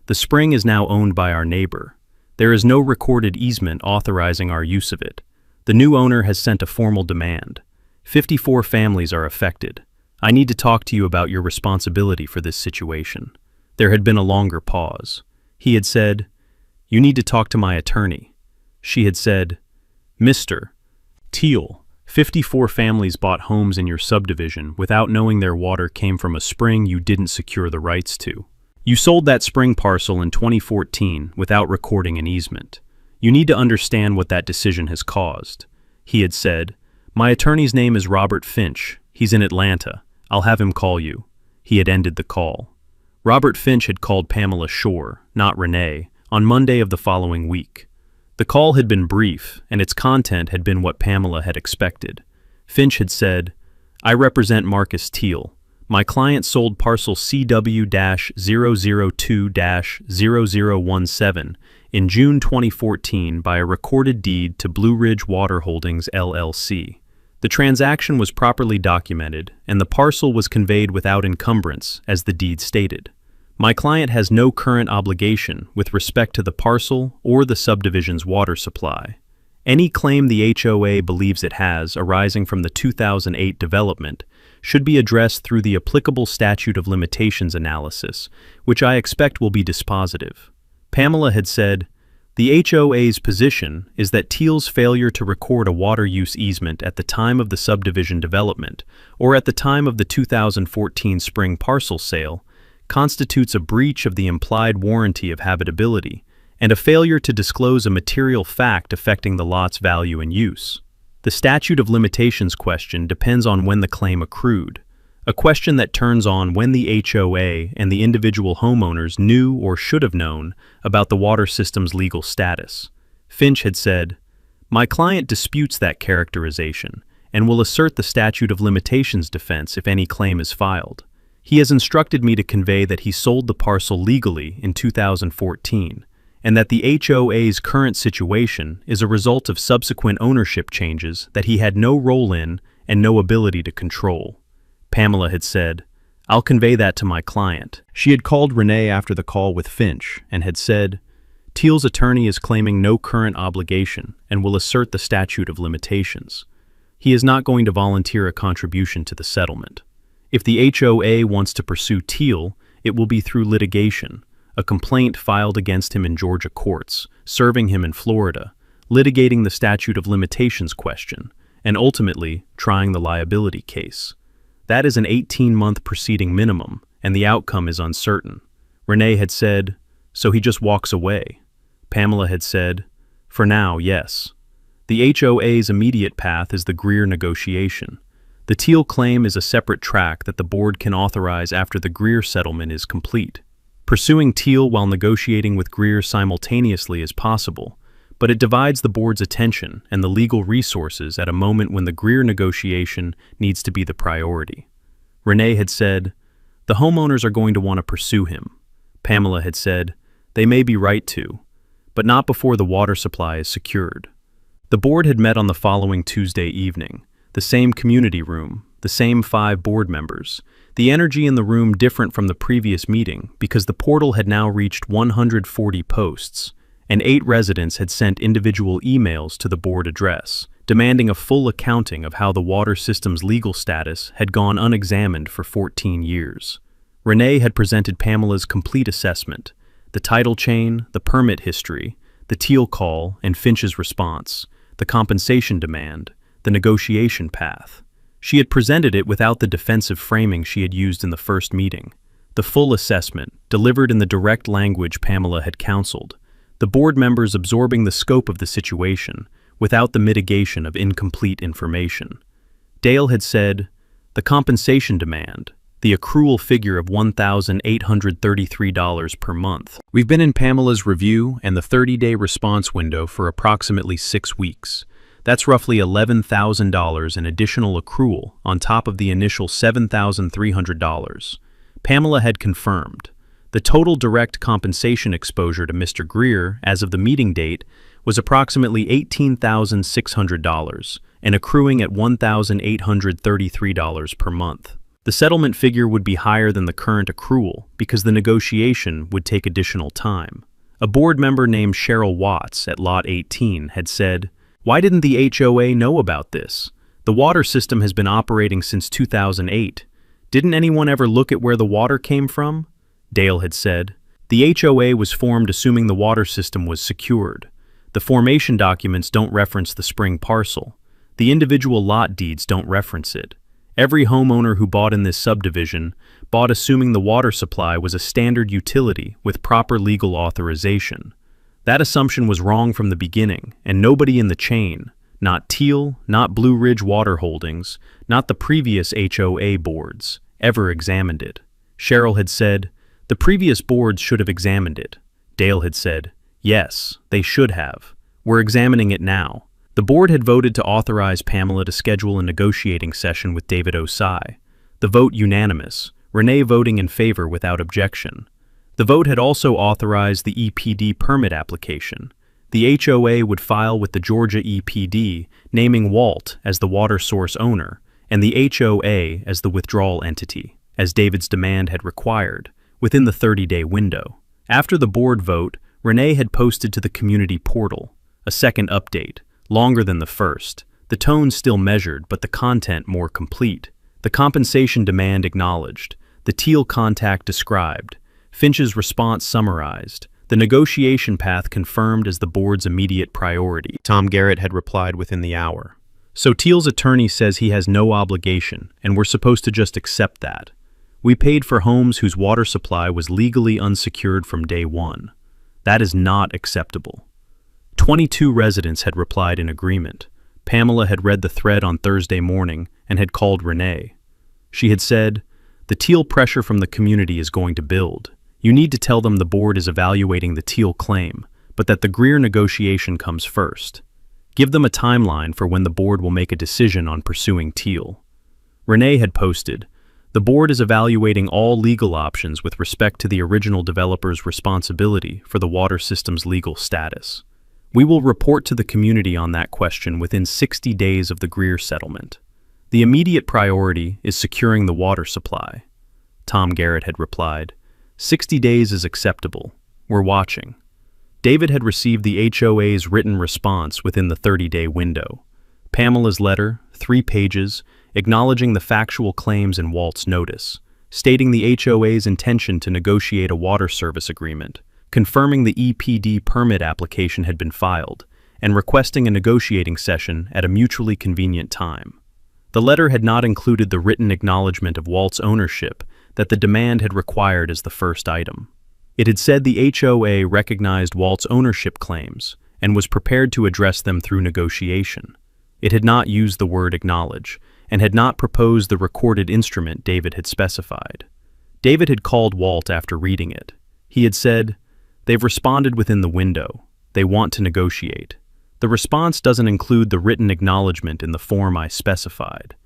The spring is now owned by our neighbor. There is no recorded easement authorizing our use of it. The new owner has sent a formal demand. 54 families are affected. I need to talk to you about your responsibility for this situation." There had been a longer pause. He had said, "You need to talk to my attorney." She had said, "Mr. Teal, 54 families bought homes in your subdivision without knowing their water came from a spring you didn't secure the rights to. You sold that spring parcel in 2014 without recording an easement. You need to understand what that decision has caused." He had said, "My attorney's name is Robert Finch. He's in Atlanta. I'll have him call you." He had ended the call. Robert Finch had called Pamela Shore, not Renee, on Monday of the following week. The call had been brief, and its content had been what Pamela had expected. Finch had said, "I represent Marcus Teal. My client sold parcel CW-002-0017 in June 2014 by a recorded deed to Blue Ridge Water Holdings, LLC. The transaction was properly documented, and the parcel was conveyed without encumbrance, as the deed stated. My client has no current obligation with respect to the parcel or the subdivision's water supply. Any claim the HOA believes it has arising from the 2008 development should be addressed through the applicable statute of limitations analysis, which I expect will be dispositive." Pamela had said, "The HOA's position is that Teal's failure to record a water use easement at the time of the subdivision development or at the time of the 2014 spring parcel sale constitutes a breach of the implied warranty of habitability and a failure to disclose a material fact affecting the lot's value and use. The statute of limitations question depends on when the claim accrued, a question that turns on when the HOA and the individual homeowners knew or should have known about the water system's legal status." Finch had said, "My client disputes that characterization and will assert the statute of limitations defense if any claim is filed. He has instructed me to convey that he sold the parcel legally in 2014 and that the HOA's current situation is a result of subsequent ownership changes that he had no role in and no ability to control." Pamela had said, "I'll convey that to my client." She had called Renee after the call with Finch and had said, "Teal's attorney is claiming no current obligation and will assert the statute of limitations. He is not going to volunteer a contribution to the settlement. If the HOA wants to pursue Teal, it will be through litigation, a complaint filed against him in Georgia courts, serving him in Florida, litigating the statute of limitations question, and ultimately trying the liability case. That is an 18-month proceeding minimum, and the outcome is uncertain." Renee had said, "So he just walks away?" Pamela had said, "For now, yes. The HOA's immediate path is the Greer negotiation. The Teal claim is a separate track that the board can authorize after the Greer settlement is complete." Pursuing Teal while negotiating with Greer simultaneously is possible, but it divides the board's attention and the legal resources at a moment when the Greer negotiation needs to be the priority. Renee had said, "The homeowners are going to want to pursue him." Pamela had said, "They may be right to, but not before the water supply is secured." The board had met on the following Tuesday evening, the same community room, the same 5 board members. The energy in the room different from the previous meeting because the portal had now reached 140 posts, and 8 residents had sent individual emails to the board address, demanding a full accounting of how the water system's legal status had gone unexamined for 14 years. Renee had presented Pamela's complete assessment, the title chain, the permit history, the Teal call and Finch's response, the compensation demand, the negotiation path. She had presented it without the defensive framing she had used in the first meeting. The full assessment, delivered in the direct language Pamela had counseled, the board members absorbing the scope of the situation without the mitigation of incomplete information. Dale had said, "The compensation demand, the accrual figure of $1,833 per month. We've been in Pamela's review and the 30-day response window for approximately 6 weeks. That's roughly $11,000 in additional accrual on top of the initial $7,300. Pamela had confirmed. The total direct compensation exposure to Mr. Greer as of the meeting date was approximately $18,600 and accruing at $1,833 per month. The settlement figure would be higher than the current accrual because the negotiation would take additional time. A board member named Cheryl Watts at Lot 18 had said, "Why didn't the HOA know about this? The water system has been operating since 2008. Didn't anyone ever look at where the water came from?" Dale had said, "The HOA was formed assuming the water system was secured. The formation documents don't reference the spring parcel. The individual lot deeds don't reference it. Every homeowner who bought in this subdivision bought assuming the water supply was a standard utility with proper legal authorization. That assumption was wrong from the beginning, and nobody in the chain, not Teal, not Blue Ridge Water Holdings, not the previous HOA boards, ever examined it." Cheryl had said, "The previous boards should have examined it." Dale had said, "Yes, they should have. We're examining it now." The board had voted to authorize Pamela to schedule a negotiating session with David Osai. The vote unanimous, Renee voting in favor without objection. The vote had also authorized the EPD permit application. The HOA would file with the Georgia EPD, naming Walt as the water source owner and the HOA as the withdrawal entity, as David's demand had required, within the 30-day window. After the board vote, Renee had posted to the community portal a second update, longer than the first, the tone still measured but the content more complete. The compensation demand acknowledged, the Teal contact described, Finch's response summarized, the negotiation path confirmed as the board's immediate priority. Tom Garrett had replied within the hour. "So Teal's attorney says he has no obligation, and we're supposed to just accept that. We paid for homes whose water supply was legally unsecured from day one. That is not acceptable." 22 residents had replied in agreement. Pamela had read the thread on Thursday morning and had called Renee. She had said, "The Teal pressure from the community is going to build. You need to tell them the board is evaluating the Teal claim, but that the Greer negotiation comes first. Give them a timeline for when the board will make a decision on pursuing Teal." Renee had posted, "The board is evaluating all legal options with respect to the original developer's responsibility for the water system's legal status. We will report to the community on that question within 60 days of the Greer settlement. The immediate priority is securing the water supply." Tom Garrett had replied, 60 days is acceptable. We're watching." David had received the HOA's written response within the 30-day window. Pamela's letter, 3 pages, acknowledging the factual claims in Walt's notice, stating the HOA's intention to negotiate a water service agreement, confirming the EPD permit application had been filed, and requesting a negotiating session at a mutually convenient time. The letter had not included the written acknowledgement of Walt's ownership that the demand had required as the first item. It had said the HOA recognized Walt's ownership claims and was prepared to address them through negotiation. It had not used the word acknowledge and had not proposed the recorded instrument David had specified. David had called Walt after reading it. He had said, "They've responded within the window. They want to negotiate. The response doesn't include the written acknowledgement in the form I specified.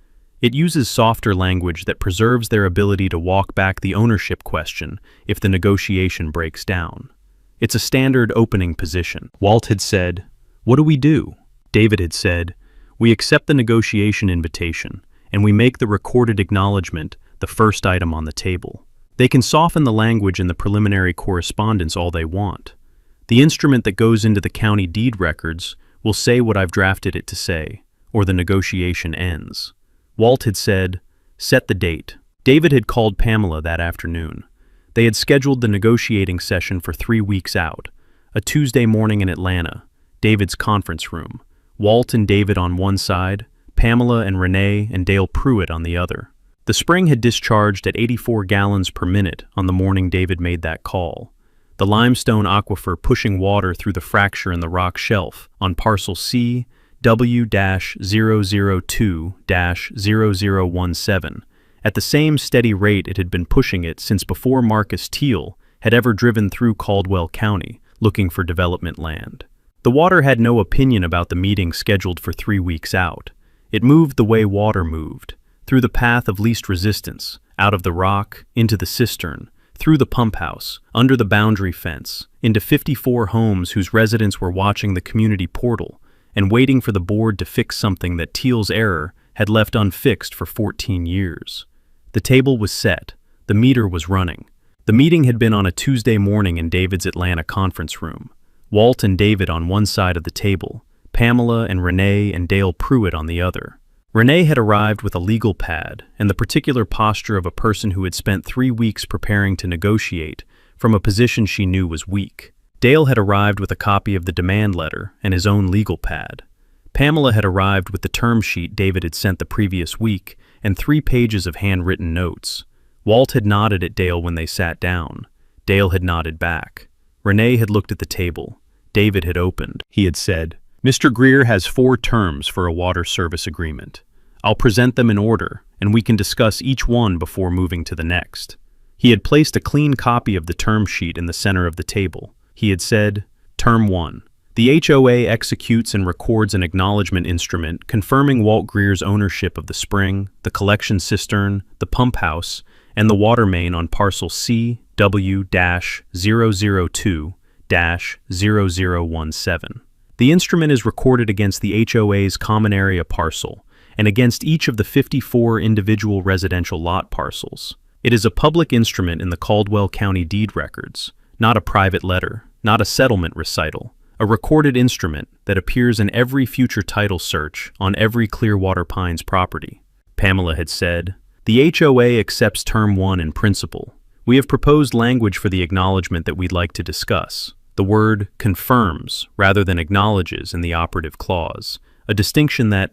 It uses softer language that preserves their ability to walk back the ownership question if the negotiation breaks down. It's a standard opening position." Walt had said, "What do we do?" David had said, "We accept the negotiation invitation, and we make the recorded acknowledgement the first item on the table. They can soften the language in the preliminary correspondence all they want. The instrument that goes into the county deed records will say what I've drafted it to say, or the negotiation ends." Walt had said, "Set the date." David had called Pamela that afternoon. They had scheduled the negotiating session for 3 weeks out, a Tuesday morning in Atlanta, David's conference room. Walt and David on one side, Pamela and Renee and Dale Pruitt on the other. The spring had discharged at 84 gallons per minute on the morning David made that call. The limestone aquifer pushing water through the fracture in the rock shelf on parcel C W-002-0017 at the same steady rate it had been pushing it since before Marcus Teal had ever driven through Caldwell County looking for development land. The water had no opinion about the meeting scheduled for 3 weeks out. It moved the way water moved, through the path of least resistance, out of the rock, into the cistern, through the pump house, under the boundary fence, into 54 homes whose residents were watching the community portal and waiting for the board to fix something that Teal's error had left unfixed for 14 years. The table was set. The meter was running. The meeting had been on a Tuesday morning in David's Atlanta conference room. Walt and David on one side of the table, Pamela and Renee and Dale Pruitt on the other. Renee had arrived with a legal pad and the particular posture of a person who had spent 3 weeks preparing to negotiate from a position she knew was weak. Dale had arrived with a copy of the demand letter and his own legal pad. Pamela had arrived with the term sheet David had sent the previous week and 3 pages of handwritten notes. Walt had nodded at Dale when they sat down. Dale had nodded back. Renee had looked at the table. David had opened. He had said, "Mr. Greer has 4 terms for a water service agreement. I'll present them in order, and we can discuss each one before moving to the next." He had placed a clean copy of the term sheet in the center of the table. He had said, "Term 1. The HOA executes and records an acknowledgement instrument confirming Walt Greer's ownership of the spring, the collection cistern, the pump house, and the water main on parcel C W-002-0017. The instrument is recorded against the HOA's common area parcel and against each of the 54 individual residential lot parcels. It is a public instrument in the Caldwell County deed records, not a private letter, not a settlement recital, a recorded instrument that appears in every future title search on every Clearwater Pines property." Pamela had said, "The HOA accepts term 1 in principle. We have proposed language for the acknowledgement that we'd like to discuss. The word confirms rather than acknowledges in the operative clause, a distinction that,"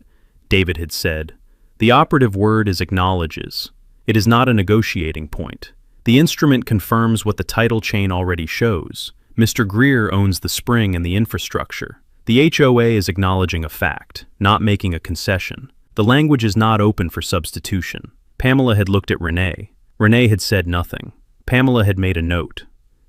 David had said, "the operative word is acknowledges. It is not a negotiating point. The instrument confirms what the title chain already shows. Mr. Greer owns the spring and the infrastructure. The HOA is acknowledging a fact, not making a concession. The language is not open for substitution." Pamela had looked at Renee. Renee had said nothing. Pamela had made a note.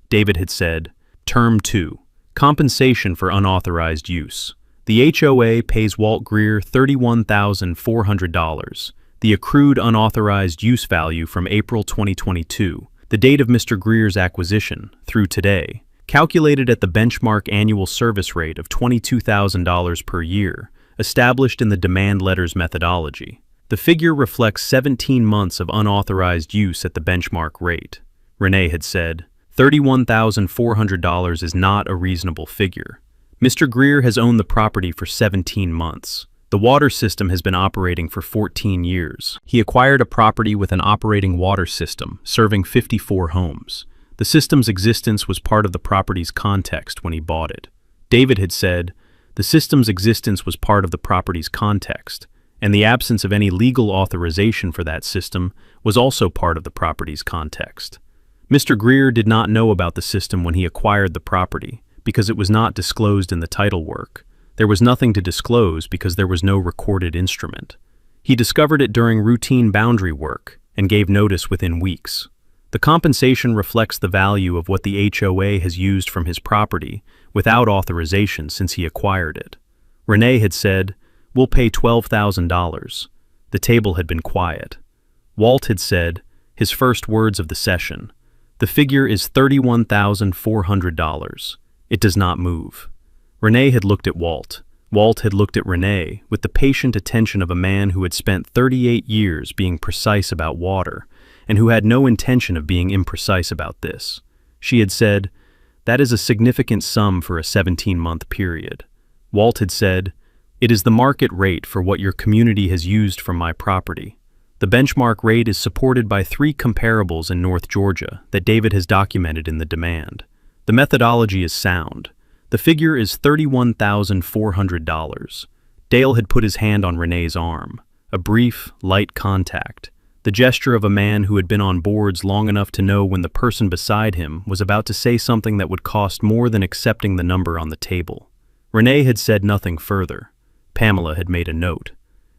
David had said, "Term 2. Compensation for unauthorized use. The HOA pays Walt Greer $31,400, the accrued unauthorized use value from April 2022, the date of Mr. Greer's acquisition, through today, calculated at the benchmark annual service rate of $22,000 per year, established in the demand letters methodology. The figure reflects 17 months of unauthorized use at the benchmark rate." Renee had said, "$31,400 is not a reasonable figure. Mr. Greer has owned the property for 17 months. The water system has been operating for 14 years. He acquired a property with an operating water system, serving 54 homes. The system's existence was part of the property's context when he bought it." David had said, "The system's existence was part of the property's context, and the absence of any legal authorization for that system was also part of the property's context. Mr. Greer did not know about the system when he acquired the property because it was not disclosed in the title work. There was nothing to disclose because there was no recorded instrument. He discovered it during routine boundary work and gave notice within weeks. The compensation reflects the value of what the HOA has used from his property without authorization since he acquired it. Renee had said, "We'll pay $12,000. The table had been quiet. Walt had said, his first words of the session, "The figure is $31,400. It does not move." Renee had looked at Walt. Walt had looked at Renee with the patient attention of a man who had spent 38 years being precise about water and who had no intention of being imprecise about this. She had said, "That is a significant sum for a 17-month period." Walt had said, "It is the market rate for what your community has used from my property. The benchmark rate is supported by 3 comparables in North Georgia that David has documented in the demand. The methodology is sound. The figure is $31,400. Dale had put his hand on Renee's arm. A brief, light contact. The gesture of a man who had been on boards long enough to know when the person beside him was about to say something that would cost more than accepting the number on the table. Renee had said nothing further. Pamela had made a note.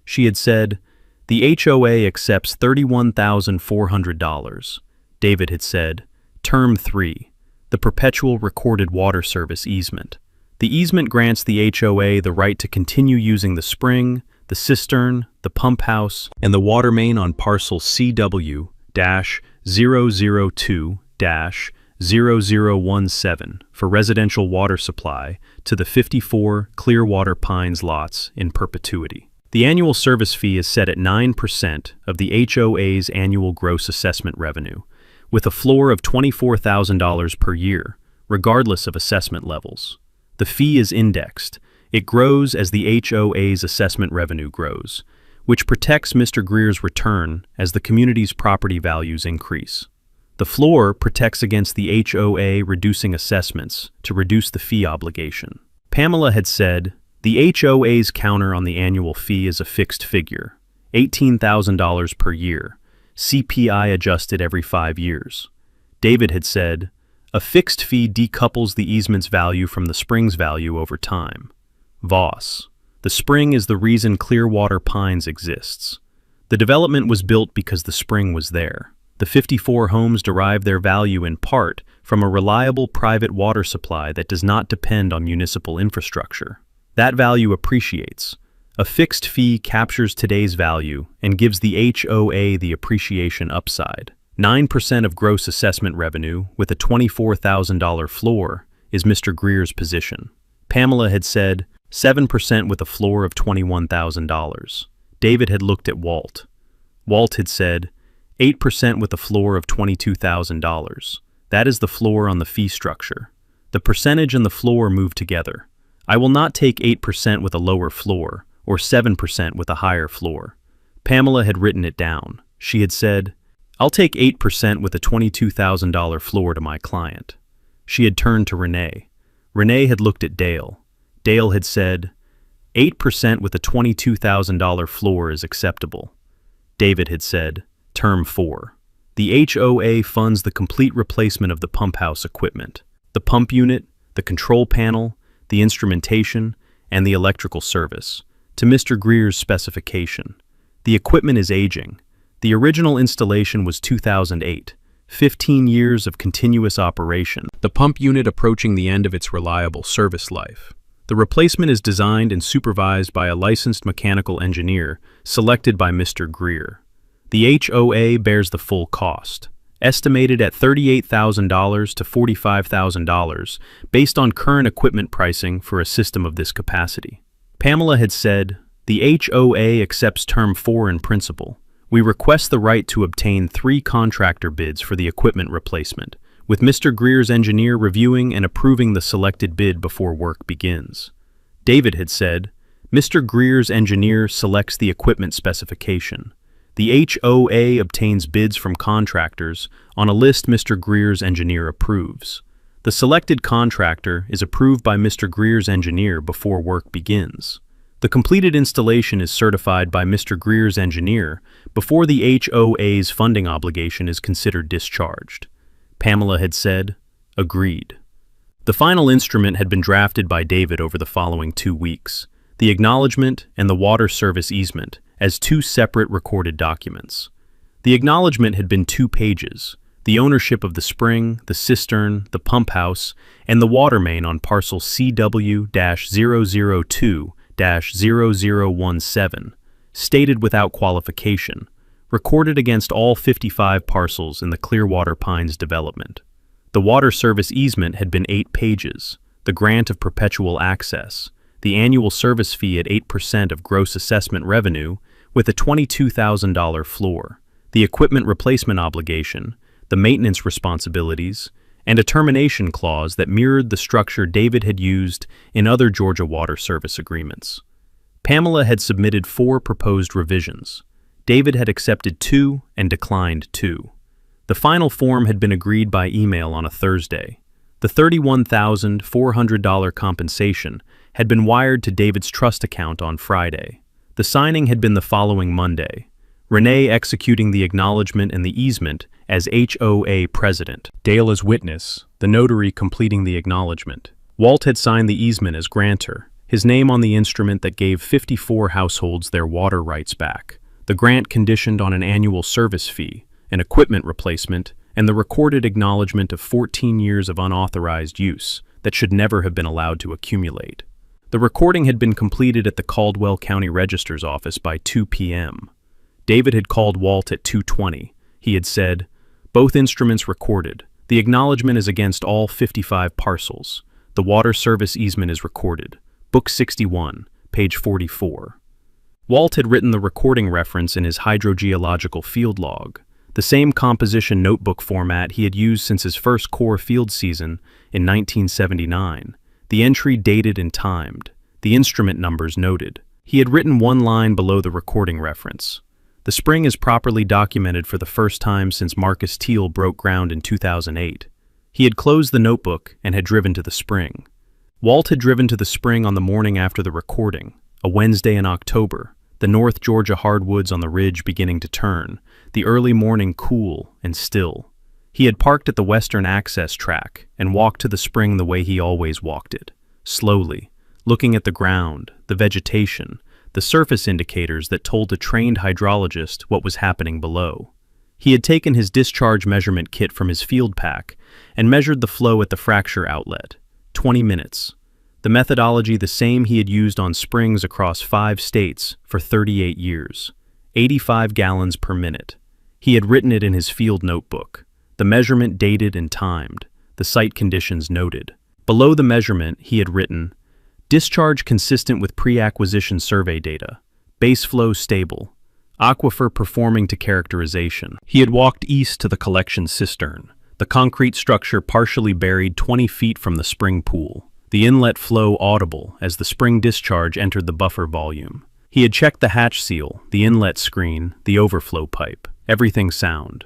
She had said, "The HOA accepts $31,400. David had said, "Term 3. The perpetual recorded water service easement. The easement grants the HOA the right to continue using the spring, the cistern, the pump house, and the water main on parcel CW-002-0017 for residential water supply to the 54 Clearwater Pines lots in perpetuity. The annual service fee is set at 9% of the HOA's annual gross assessment revenue, with a floor of $24,000 per year, regardless of assessment levels. The fee is indexed. It grows as the HOA's assessment revenue grows, which protects Mr. Greer's return as the community's property values increase. The floor protects against the HOA reducing assessments to reduce the fee obligation. Pamela had said, "The HOA's counter on the annual fee is a fixed figure, $18,000 per year, CPI adjusted every 5 years. David had said, "A fixed fee decouples the easement's value from the spring's value over time." Voss. The spring is the reason Clearwater Pines exists. The development was built because the spring was there. The 54 homes derive their value in part from a reliable private water supply that does not depend on municipal infrastructure. That value appreciates. A fixed fee captures today's value and gives the HOA the appreciation upside. 9% of gross assessment revenue with a $24,000 floor is Mr. Greer's position. Pamela had said 7% with a floor of $21,000. David had looked at Walt. Walt had said 8% with a floor of $22,000. That is the floor on the fee structure. The percentage and the floor move together. I will not take 8% with a lower floor or 7% with a higher floor. Pamela had written it down. She had said, "I'll take 8% with a $22,000 floor to my client." She had turned to Renee. Renee had looked at Dale. Dale had said, 8% with a $22,000 floor is acceptable. David had said, Term 4. The HOA funds the complete replacement of the pump house equipment, the pump unit, the control panel, the instrumentation, and the electrical service, to Mr. Greer's specification. The equipment is aging. The original installation was 2008, 15 years of continuous operation, the pump unit approaching the end of its reliable service life. The replacement is designed and supervised by a licensed mechanical engineer selected by Mr. Greer. The HOA bears the full cost, estimated at $38,000 to $45,000 based on current equipment pricing for a system of this capacity. Pamela had said, "The HOA accepts Term 4 in principle. We request the right to obtain 3 contractor bids for the equipment replacement, with Mr. Greer's engineer reviewing and approving the selected bid before work begins." David had said, "Mr. Greer's engineer selects the equipment specification. The HOA obtains bids from contractors on a list Mr. Greer's engineer approves. The selected contractor is approved by Mr. Greer's engineer before work begins. The completed installation is certified by Mr. Greer's engineer before the HOA's funding obligation is considered discharged." Pamela had said, "Agreed." The final instrument had been drafted by David over the following 2 weeks, the acknowledgement and the water service easement, as 2 separate recorded documents. The acknowledgement had been 2 pages. the ownership of the spring, the cistern, the pump house, and the water main on parcel CW-002-0017, stated without qualification, recorded against all 55 parcels in the Clearwater Pines development. The water service easement had been 8 pages, the grant of perpetual access, the annual service fee at 8% of gross assessment revenue with a $22,000 floor, the equipment replacement obligation, the maintenance responsibilities, and a termination clause that mirrored the structure David had used in other Georgia water service agreements. Pamela had submitted 4 proposed revisions. David had accepted 2 and declined 2. The final form had been agreed by email on a Thursday. The $31,400 compensation had been wired to David's trust account on Friday. The signing had been the following Monday. Renee executing the acknowledgement and the easement as HOA president. Dale as witness, the notary completing the acknowledgement. Walt had signed the easement as grantor, his name on the instrument that gave 54 households their water rights back. The grant conditioned on an annual service fee, an equipment replacement, and the recorded acknowledgement of 14 years of unauthorized use that should never have been allowed to accumulate. The recording had been completed at the Caldwell County Register's office by 2 p.m. David had called Walt at 2:20. He had said, "Both instruments recorded. The acknowledgement is against all 55 parcels. The water service easement is recorded. Book 61, page 44. Walt had written the recording reference in his hydrogeological field log, the same composition notebook format he had used since his first Corps field season in 1979. The entry dated and timed, the instrument numbers noted. He had written one line below the recording reference. The spring is properly documented for the first time since Marcus Teal broke ground in 2008. He had closed the notebook and had driven to the spring. Walt had driven to the spring on the morning after the recording, a Wednesday in October, the North Georgia hardwoods on the ridge beginning to turn, the early morning cool and still. He had parked at the western access track and walked to the spring the way he always walked it, slowly, looking at the ground, the vegetation, the surface indicators that told a trained hydrologist what was happening below. He had taken his discharge measurement kit from his field pack and measured the flow at the fracture outlet, 20 minutes. The methodology the same he had used on springs across 5 states for 38 years, 85 gallons per minute. He had written it in his field notebook. The measurement dated and timed, the site conditions noted. Below the measurement, he had written, "Discharge consistent with pre-acquisition survey data. Base flow stable. Aquifer performing to characterization." He had walked east to the collection cistern, the concrete structure partially buried 20 feet from the spring pool, the inlet flow audible as the spring discharge entered the buffer volume. He had checked the hatch seal, the inlet screen, the overflow pipe, everything sound.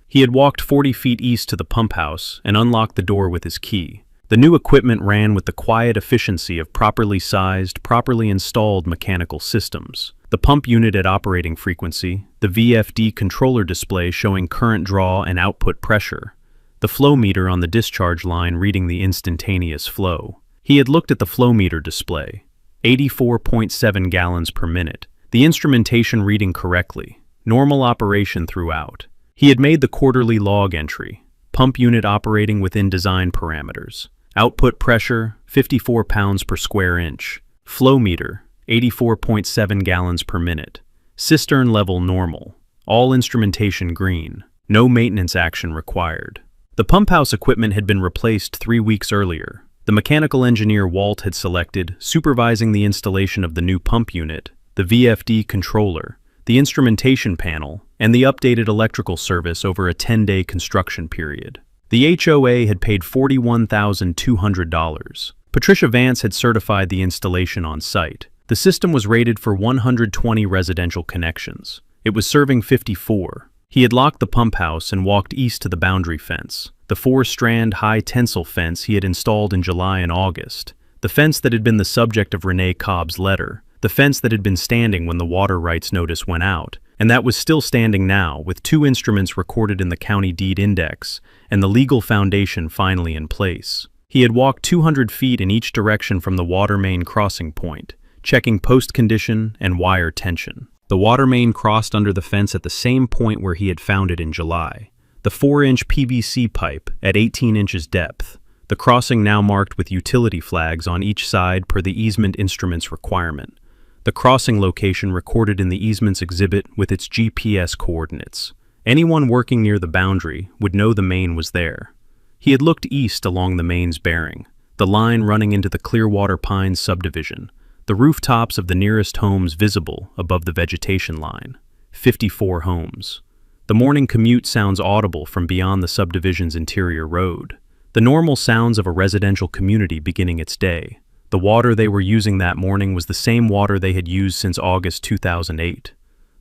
He had walked 40 feet east to the pump house and unlocked the door with his key. The new equipment ran with the quiet efficiency of properly sized, properly installed mechanical systems. The pump unit at operating frequency, the VFD controller display showing current draw and output pressure, the flow meter on the discharge line reading the instantaneous flow. He had looked at the flow meter display, 84.7 gallons per minute, the instrumentation reading correctly, normal operation throughout. He had made the quarterly log entry, pump unit operating within design parameters, output pressure 54 pounds per square inch, flow meter 84.7 gallons per minute, cistern level normal, all instrumentation green, no maintenance action required. The pump house equipment had been replaced 3 weeks earlier. The mechanical engineer Walt had selected, supervising the installation of the new pump unit, the VFD controller, the instrumentation panel, and the updated electrical service over a 10-day construction period. The HOA had paid $41,200. Patricia Vance had certified the installation on site. The system was rated for 120 residential connections. It was serving 54. He had locked the pump house and walked east to the boundary fence, the 4-strand high tensile fence he had installed in July and August, the fence that had been the subject of Renee Cobb's letter, the fence that had been standing when the water rights notice went out, and that was still standing now, with 2 instruments recorded in the county deed index and the legal foundation finally in place. He had walked 200 feet in each direction from the water main crossing point, checking post condition and wire tension. The water main crossed under the fence at the same point where he had found it in July. the 4-inch PVC pipe at 18 inches depth, the crossing now marked with utility flags on each side per the easement instrument's requirement. The crossing location recorded in the easement's exhibit with its GPS coordinates. Anyone working near the boundary would know the main was there. He had looked east along the main's bearing, the line running into the Clearwater Pines subdivision, the rooftops of the nearest homes visible above the vegetation line. 54 homes. The morning commute sounds audible from beyond the subdivision's interior road. The normal sounds of a residential community beginning its day. The water they were using that morning was the same water they had used since August 2008.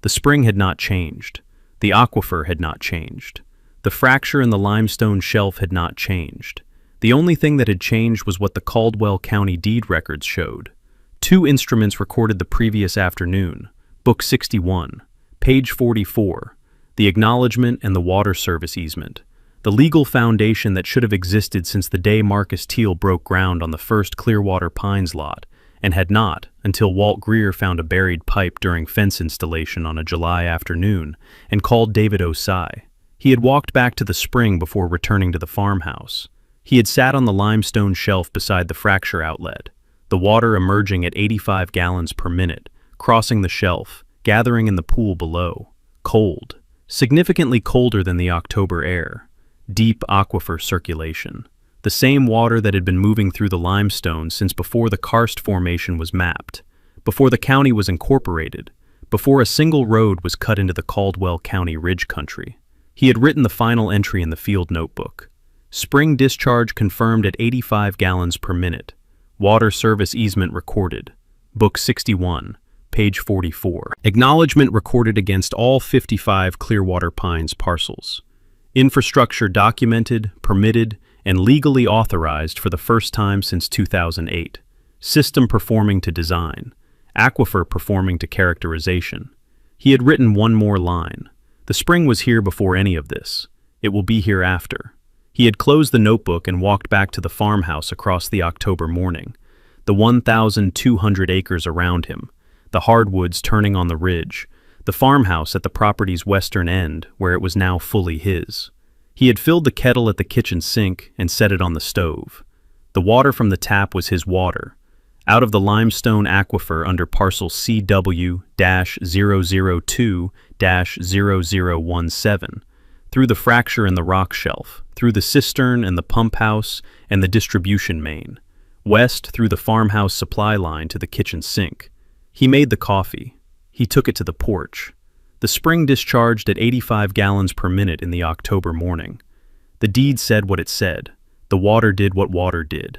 The spring had not changed. The aquifer had not changed. The fracture in the limestone shelf had not changed. The only thing that had changed was what the Caldwell County deed records showed. 2 instruments recorded the previous afternoon, Book 61, page 44, the acknowledgement and the water service easement, the legal foundation that should have existed since the day Marcus Teal broke ground on the first Clearwater Pines lot, and had not until Walt Greer found a buried pipe during fence installation on a July afternoon and called David Osai. He had walked back to the spring before returning to the farmhouse. He had sat on the limestone shelf beside the fracture outlet, the water emerging at 85 gallons per minute, crossing the shelf, gathering in the pool below. Cold, significantly colder than the October air. Deep aquifer circulation. The same water that had been moving through the limestone since before the karst formation was mapped, before the county was incorporated, before a single road was cut into the Caldwell County ridge country. He had written the final entry in the field notebook. Spring discharge confirmed at 85 gallons per minute. Water service easement recorded. Book 61, page 44. Acknowledgement recorded against all 55 Clearwater Pines parcels. Infrastructure documented, permitted, and legally authorized for the first time since 2008. System performing to design. Aquifer performing to characterization. He had written one more line. The spring was here before any of this. It will be here after. He had closed the notebook and walked back to the farmhouse across the October morning, the 1,200 acres around him, the hardwoods turning on the ridge, the farmhouse at the property's western end where it was now fully his. He had filled the kettle at the kitchen sink and set it on the stove. The water from the tap was his water, out of the limestone aquifer under parcel CW-002-0017, through the fracture in the rock shelf, through the cistern and the pump house and the distribution main, west through the farmhouse supply line to the kitchen sink. He made the coffee. He took it to the porch. The spring discharged at 85 gallons per minute in the October morning. The deed said what it said. The water did what water did.